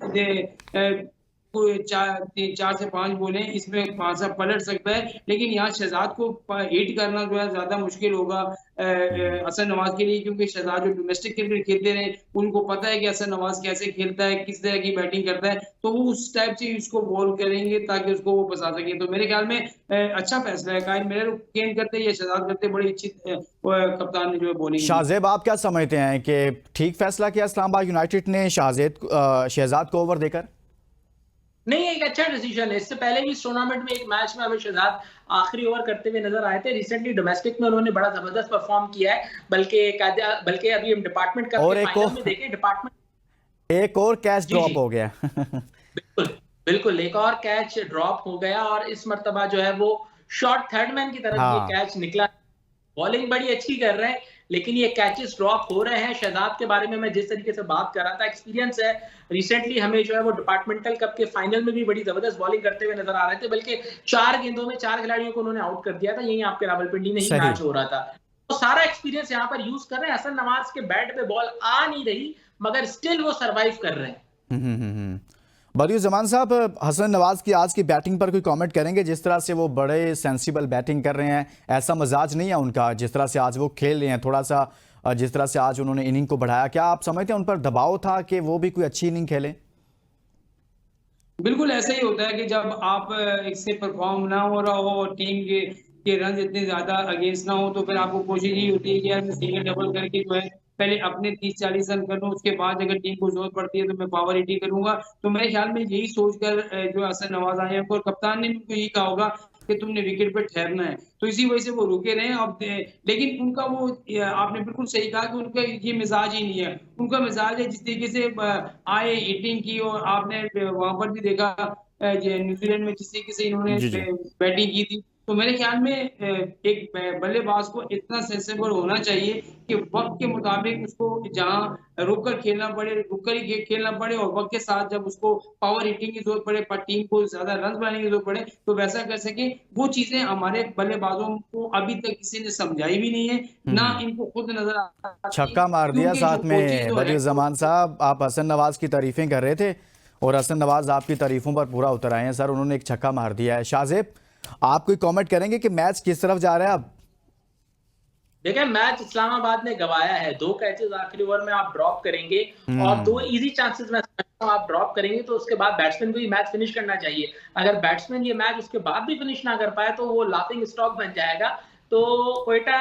चार से 5 बोले इसमें पासा पलट सकता है, लेकिन यहाँ शहजाद को हिट करना जो है ज्यादा मुश्किल होगा हसन नवाज के लिए, क्योंकि शहजाद जो डोमेस्टिक क्रिकेट खेलते रहे, उनको पता है कि हसन नवाज कैसे खेलता है, किस तरह की बैटिंग करता है, तो वो उस टाइप से उसको बॉल करेंगे ताकि उसको वो फंसा सके। तो मेरे ख्याल में अच्छा फैसला है। कायल मिलर गेंद करते या शहजाद करते, बड़ी अच्छी कप्तान ने जो है बॉलिंग। शाहजेब, आप क्या समझते हैं कि ठीक फैसला किया इस्लामाबाद यूनाइटेड ने शहजाद को ओवर देकर? नहीं, एक अच्छा डिसीजन है। इससे पहले भी इस टूर्नामेंट में एक मैच में हमें शहजाद आखिरी ओवर करते हुए नजर आए थे। रिसेंटली डोमेस्टिक में उन्होंने बड़ा जबरदस्त परफॉर्म किया है, बल्कि अभी हम डिपार्टमेंट कप के फाइनल में देखें, डिपार्टमेंट एक और कैच ड्रॉप हो गया। बिल्कुल बिल्कुल, एक और कैच ड्रॉप हो गया, और इस मर्तबा जो है वो शॉर्ट थर्डमैन की तरफ ये कैच निकला। बॉलिंग बड़ी अच्छी कर रहे हैं, लेकिन ये कैचेस ड्रॉप हो रहे हैं। शहजाद के बारे में मैं जिस तरीके से बात कर रहा था, एक्सपीरियंस है, रिसेंटली हमें जो है वो डिपार्टमेंटल कप के फाइनल में भी बड़ी जबरदस्त बॉलिंग करते हुए नजर आ रहे थे, बल्कि 4 गेंदों में 4 खिलाड़ियों को उन्होंने आउट कर दिया था। यही आपके रावलपिंडी में ही मैच हो रहा था। तो सारा एक्सपीरियंस यहाँ पर यूज कर रहे हैं। हसन नवाज के बैट पे बॉल आ नहीं रही, मगर स्टिल वो सर्वाइव कर रहे हैं। बदियुज़्ज़मान साहब, हसन नवाज की आज की बैटिंग पर कोई कमेंट करेंगे? जिस तरह से वो बड़े सेंसिबल बैटिंग कर रहे हैं, ऐसा मजाज नहीं है उनका जिस तरह से आज वो खेल रहे हैं, थोड़ा सा जिस तरह से आज उन्होंने इनिंग को बढ़ाया, क्या आप समझते हैं उन पर दबाव था कि वो भी कोई अच्छी इनिंग खेले? बिल्कुल ऐसा ही होता है कि जब आप इससे परफॉर्म ना हो रहा हो और टीम के रन इतने ज्यादा अगेंस्ट ना हो, तो फिर आपको कोशिश यही होती है कि यार मैं सिंगल डबल करके जो है पहले अपने 30-40 रन कर लूं, उसके बाद अगर टीम को जरूरत पड़ती है तो मैं पावर हिटिंग करूंगा। तो मेरे ख्याल में यही सोचकर जो हसन नवाज आए हैं, और कप्तान ने उनको यही कहा होगा कि तुमने विकेट पे ठहरना है, तो इसी वजह से वो रुके रहे। अब लेकिन उनका वो आपने बिल्कुल सही कहा कि उनका ये मिजाज ही नहीं है। उनका मिजाज है जिस तरीके से आए हिटिंग की, और आपने वहां पर भी देखा न्यूजीलैंड में जिस तरीके से इन्होंने बैटिंग की थी। तो मेरे ख्याल में एक बल्लेबाज को इतना सेंसिबल होना चाहिए कि वक्त के मुताबिक उसको जहां रुक कर खेलना पड़े, रुक कर ही खेलना पड़े, और वक्त के साथ जब उसको पावर हिटिंग की जरूरत पड़े, पर टीम को ज्यादा रन बनाने की जरूरत पड़े, तो वैसा कर सके। वो चीजें हमारे बल्लेबाजों को अभी तक किसी ने समझाई भी नहीं है, ना इनको खुद नजर आता। छक्का मार दिया साथ में। बदियुज़्ज़मान साहब, आप हसन नवाज की तारीफें कर रहे थे और हसन नवाज आपकी तारीफों पर पूरा उतर आए हैं सर, उन्होंने एक छक्का मार दिया है। शाहजेब, आप कोई कमेंट करेंगे कि मैच किस तरफ जा रहा है अब? देखिए, मैच इस्लामाबाद ने गवाया है। 2 कैचेस आखिरी ओवर में आप ड्रॉप करेंगे और 2 इजी चांसेस में आप ड्रॉप करेंगे, तो उसके बाद बैट्समैन को ये मैच फिनिश करना चाहिए। अगर बैट्समैन ये मैच उसके बाद भी फिनिश ना कर पाए तो वो लाफिंग स्टॉक बन जाएगा। तो क्वेटा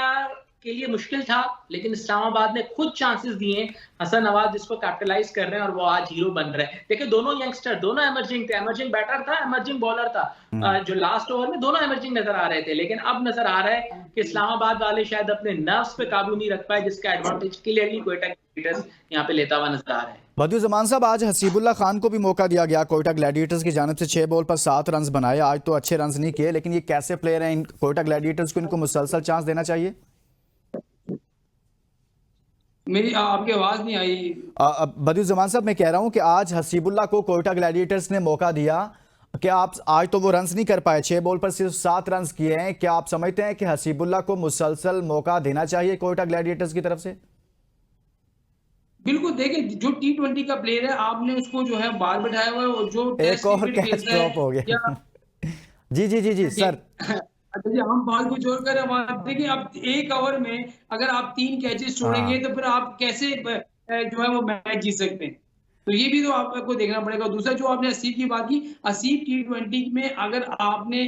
के लिए मुश्किल था, लेकिन इस्लामाबाद ने खुद चांसेस दिए। हसन नवाज जिसको कैपिटलाइज कर रहे हैं और वो आज हीरो बन रहे हैं। देखिए दोनों यंगस्टर, दोनों एमर्जिंग थे, एमर्जिंग बैटर था, एमर्जिंग बॉलर था। जो लास्ट ओवर में दोनों एमर्जिंग नजर आ रहे थे, लेकिन अब नजर आ रहा है कि इस्लामाबाद वाले शायद अपने नर्व्स पे काबू नहीं रख पाए, जिसका एडवांटेज क्लियरली क्वेटा ग्लैडिएटर्स यहाँ पे लेता हुआ नजर आ रहा है। बदियुज़्ज़मान साहब, आज हसीबुल्लाह खान को भी मौका दिया गया कोयटा ग्लैडिएटर्स की जानिब से, 6 बॉल पर 7 रन बनाए। आज तो अच्छे रन नहीं किए, लेकिन ये कैसे प्लेयर हैं इन कोयटा ग्लैडिएटर्स को, इनको मुसलसल चांस देना चाहिए। मेरी आपकी आवाज नहीं आई। बदियुज़्ज़मान साहब, मैं कह रहा हूं कि आज हसीबुल्लाह को कोयटा ग्लैडिएटर्स ने मौका दिया कि आप आज तो वो रन नहीं कर पाए, 6 बॉल पर सिर्फ 7 रन किए हैं। क्या आप समझते हैं कि हसीबुल्लाह को मुसलसल मौका देना चाहिए कोयटा ग्लैडिएटर्स की तरफ से? बिल्कुल, देखिए जो T20 का प्लेयर है, आपने उसको जो है बाहर बैठाया हुआ है, और जो एक और कैच ड्रॉप हो गया। जी जी जी जी सर। अच्छा जी, हम बात कुछ और कर रहे हैं। देखिए अब 1 ओवर में अगर आप 3 कैचेस छोड़ेंगे तो फिर आप कैसे जो है वो मैच जीत सकते हैं। तो ये भी तो आपको देखना पड़ेगा। दूसरा जो आपने हसीब की बात की, हसीब T20 में अगर आपने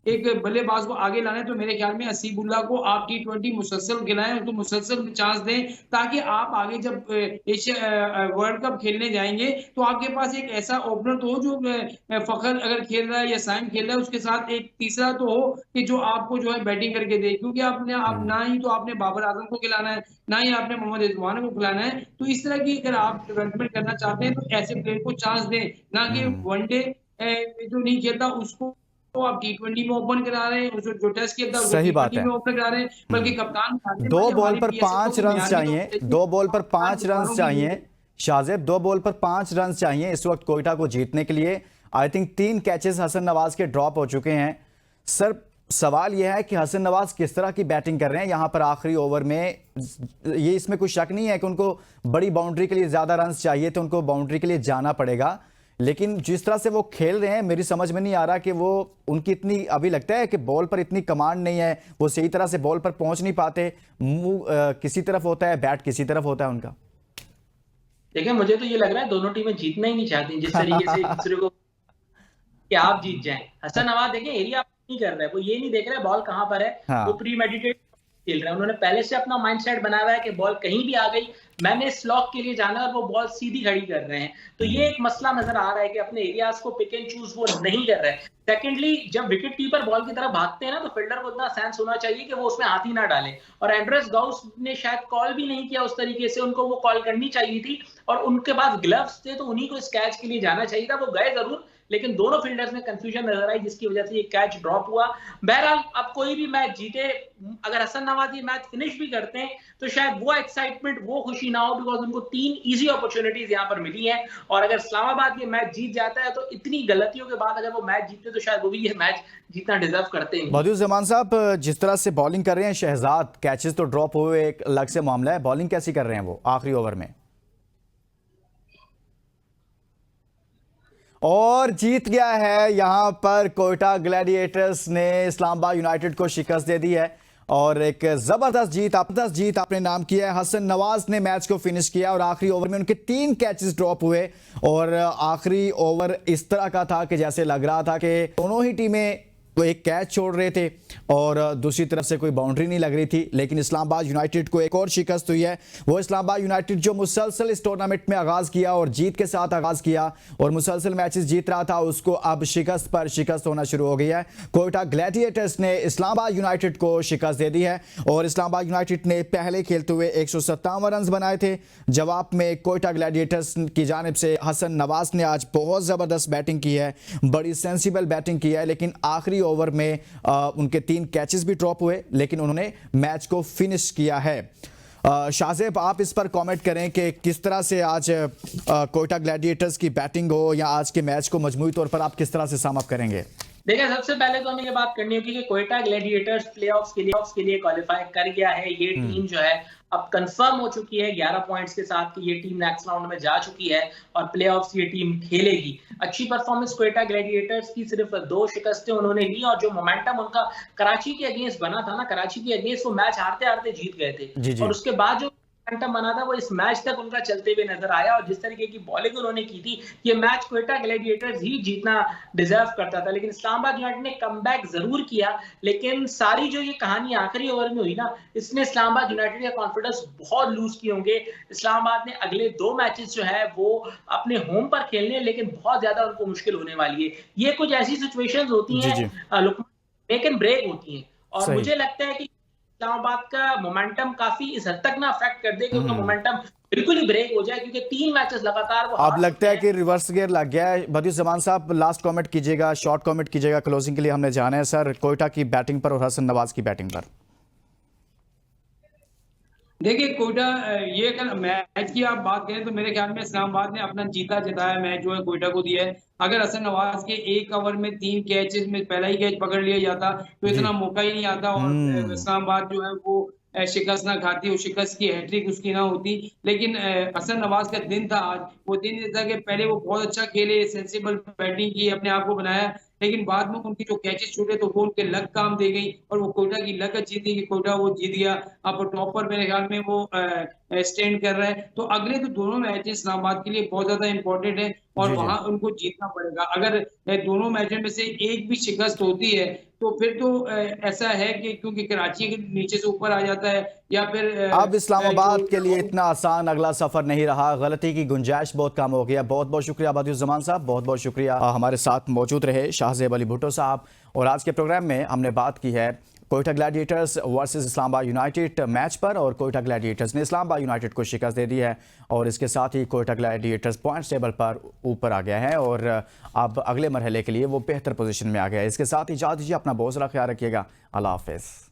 एक बल्लेबाज को आगे लाना है तो मेरे ख्याल में हसीबुल्लाह को आप T20 मुसलसल खिलाएं, उनको मुसलसल चांस दें, ताकि आप आगे जब एशिया वर्ल्ड कप खेलने जाएंगे तो आपके पास एक ऐसा ओपनर तो हो, जो फखर अगर खेल रहा है या साइम खेल रहा है, उसके साथ एक तीसरा तो हो कि जो आपको जो है बैटिंग करके दे। क्योंकि आप ना ही तो आपने बाबर आजम को खिलाना है, ना ही आपने मोहम्मद रिजवान को खिलाना है। तो इस तरह की अगर आप डेवलपमेंट करना चाहते हैं तो ऐसे प्लेयर को चांस दें, ना कि वनडे जो नहीं खेलता उसको तो आप T20 में ओपन करा रहे हैं, जो टेस्ट खेलता है सही बात है, में ओपन करा रहे हैं, बल्कि कप्तान 2 बॉल पर 5 रन चाहिए, 2 बॉल पर 5 रन चाहिए शाहजेब, 2 बॉल पर 5 रन चाहिए इस वक्त कोयटा को जीतने के लिए। I think 3 catches Hasan Nawaz के ड्रॉप हो चुके हैं। सर, सवाल यह है कि हसन नवाज किस तरह की बैटिंग कर रहे हैं यहाँ पर आखिरी ओवर में। ये इसमें कोई शक नहीं है कि उनको बड़ी बाउंड्री के लिए ज्यादा रन चाहिए, तो उनको बाउंड्री के लिए जाना पड़ेगा। लेकिन जिस तरह से वो खेल रहे हैं, मेरी समझ में नहीं आ रहा कि वो उनकी इतनी, अभी लगता है कि बॉल पर इतनी कमांड नहीं है, वो सही तरह से बॉल पर पहुंच नहीं पाते। मुंह किसी तरफ होता है, बैट किसी तरफ होता है उनका। देखिए मुझे तो ये लग रहा है दोनों टीमें जीतना ही नहीं चाहती, जिस तरीके से एक दूसरे को कि आप जीत जाएं। हसन नवाज देखें एरिया नहीं कर रहा है, वो ये नहीं देख रहा है बॉल कहां पर है। हाँ। वो प्री मेडिटेट खेल रहे हैं, उन्होंने पहले से अपना माइंडसेट बनाया हुआ है कि बॉल कहीं भी आ गई मैंने इस लॉक के लिए जाना है, और वो बॉल सीधी खड़ी कर रहे हैं। तो ये एक मसला नजर आ रहा है कि अपने एरियाज को पिक एंड चूज वो नहीं कर रहे हैं। सेकेंडली, जब विकेट कीपर बॉल की तरफ भागते हैं ना, तो फील्डर को इतना सेंस होना चाहिए कि वो उसमें हाथ ही ना डाले। और एंड्रेस गाउस ने शायद कॉल भी नहीं किया उस तरीके से, उनको वो कॉल करनी चाहिए थी, और उनके पास ग्लव्स थे तो उन्हीं को इस कैच के लिए जाना चाहिए था। वो गए जरूर, लेकिन दोनों फील्डर्स में कंफ्यूजन नजर आई, जिसकी वजह से ये कैच ड्रॉप हुआ। बहरहाल अब कोई भी मैच जीते, अगर हसन नवाज ये मैच फिनिश भी करते हैं तो शायद वो एक्साइटमेंट, वो खुशी ना हो, बिकॉज उनको 3 इजी अपॉर्चुनिटीज यहाँ पर मिली हैं। और अगर इस्लामाबाद ये मैच जीत जाता है तो इतनी गलतियों के बाद अगर वो मैच जीतते तो शायद वो भी ये मैच जीतना डिजर्व करते हैं। बदियुज़्ज़मान साहब, जिस तरह से बॉलिंग कर रहे हैं शहजाद, कैचेस तो ड्रॉप हुए एक अलग से मामला है, बॉलिंग कैसी कर रहे हैं वो आखिरी ओवर में? और जीत गया है यहां पर कोयटा ग्लैडिएटर्स ने इस्लामाबाद यूनाइटेड को शिकस्त दे दी है, और एक जबरदस्त जीत आपने नाम किया है। हसन नवाज ने मैच को फिनिश किया और आखिरी ओवर में उनके 3 कैचेस ड्रॉप हुए, और आखिरी ओवर इस तरह का था कि जैसे लग रहा था कि दोनों ही टीमें तो एक कैच छोड़ रहे थे और दूसरी तरफ से कोई बाउंड्री नहीं लग रही थी। लेकिन इस्लामाबाद यूनाइटेड को एक और शिकस्त हुई है। वो इस्लामाबाद यूनाइटेड जो मुसलसल इस टूर्नामेंट में आगाज किया और जीत के साथ आगाज किया और मुसलसल मैचेस जीत रहा था, उसको अब शिकस्त पर शिकस्त होना शुरू हो गई है। कोयटा ग्लैडिएटर्स ने इस्लामाबाद यूनाइटेड को शिकस्त दे दी है, और इस्लामाबाद यूनाइटेड ने पहले खेलते हुए 157 रन बनाए थे। जवाब में कोयटा ग्लैडिएटर्स की जानिब से हसन नवाज ने आज बहुत ज़बरदस्त बैटिंग की है, बड़ी सेंसिबल बैटिंग की है। लेकिन आखिरी ओवर में उनके 3 कैचेस भी ड्रॉप हुए, लेकिन उन्होंने मैच को फिनिश किया है। शाहजेब, आप इस पर कमेंट करें कि किस तरह से आज कोयटा ग्लैडिएटर्स की बैटिंग हो या आज के मैच को मजमूई तौर पर आप किस तरह से सम अप करेंगे? देखिए सबसे पहले तो हमें ये बात करनी होगी कि कोयटा ग्लैडिएटर्स प्लेऑफ्स के लिए क्वालिफाई कर गया है। ये टीम जो है अब कंफर्म हो चुकी है 11 पॉइंट्स के साथ कि ये टीम नेक्स्ट राउंड में जा चुकी है और प्लेऑफ्स ये टीम खेलेगी। अच्छी परफॉर्मेंस कोयटा ग्लैडिएटर्स की, सिर्फ 2 शिकस्तें उन्होंने ली, और जो मोमेंटम उनका कराची के अगेंस्ट बना था ना, कराची के अगेंस्ट वो मैच हारते हारते जीत गए थे। जी। और उसके बाद जो मोमेंटम बना था वो इस मैच तक उनका चलते हुए नजर आया, और जिस तरीके की बॉलिंग उन्होंने की थी, ये मैच क्वेटा ग्लैडिएटर्स ही जीतना डिजर्व करता था। लेकिन इस्लामाबाद यूनाइटेड ने कमबैक जरूर किया, लेकिन सारी जो ये कहानी आखिरी ओवर में हुई ना, इसने इस्लामाबाद यूनाइटेड का कॉन्फिडेंस बहुत लूज किए होंगे। इस्लामाबाद ने अगले 2 मैचेस जो है वो अपने होम पर खेलने हैं, लेकिन बहुत ज्यादा उनको मुश्किल होने वाली है। ये कुछ ऐसी सिचुएशंस होती जी हैं, जी मेक एंड ब्रेक होती हैं, और सही। मुझे लगता है कि इस्लामाबाद का मोमेंटम काफी इस हद तक ना अफेक्ट कर दे कि उनका मोमेंटम बिल्कुल ही ब्रेक हो जाए, क्योंकि 3 मैचेस लगातार वो अब हार लगता चुके है हैं। कि रिवर्स गियर लग गया है। बदियुज्जमान साहब, लास्ट कमेंट कीजिएगा, शॉर्ट कमेंट कीजिएगा, क्लोजिंग के लिए हमने जाना है सर, कोयटा की बैटिंग पर और हसन नवाज की बैटिंग पर। देखिए कोयटा, ये अगर मैच की आप बात करें तो मेरे ख्याल में इस्लामाबाद ने अपना जीता जिताया मैच जो है कोयटा को दिया है। अगर हसन नवाज के 1 ओवर में 3 कैचेस में पहला ही कैच पकड़ लिया जाता तो जी। इतना मौका ही नहीं आता, और हम्म। इस्लामाबाद जो है वो शिकस्त ना खाती, और शिकस्त की हैट्रिक उसकी ना होती। लेकिन हसन नवाज का दिन था आज, वो दिन ये था कि पहले वो बहुत अच्छा खेले, सेंसिबल बैटिंग की, अपने आप को बनाया, लेकिन बाद में उनकी जो कैचेस छूटे तो वो उनके लक काम दे गई, और वो कोयटा की लक अच्छी थी कि कोयटा वो जीत गया। अब टॉप पर मेरे ख्याल में वो स्टैंड कर रहा है। तो अगले तो दोनों मैचेस इस्लामाबाद के लिए बहुत ज्यादा इंपॉर्टेंट है, और जी जी वहां उनको जीतना पड़ेगा। अगर दोनों मैचों में से एक भी शिकस्त होती है तो फिर तो ऐसा है कि क्योंकि कराची के नीचे से ऊपर आ जाता है, या फिर अब इस्लामाबाद के लिए जो इतना आसान अगला सफर नहीं रहा, गलती की गुंजाइश बहुत कम हो गया। बहुत बहुत शुक्रिया बदियुज्जमान साहब, बहुत बहुत शुक्रिया हमारे साथ मौजूद रहे शाहजेब अली भुट्टो साहब। और आज के प्रोग्राम में हमने बात की है Quetta Gladiators versus Islamabad United match पर, और कोयटा ग्लैडिएटर्स ने इस्लामाबाद यूनाइटेड को शिकस्त दे दी है, और इसके साथ ही कोयटा ग्लैडिएटर्स पॉइंट्स टेबल पर ऊपर आ गया है, और अब अगले मरहले के लिए वो बेहतर पोजीशन में आ गया है। इसके साथ ही इजाज़त दीजिए, अपना बहुत सारा ख्याल रखिएगा। अल्लाह हाफिज़।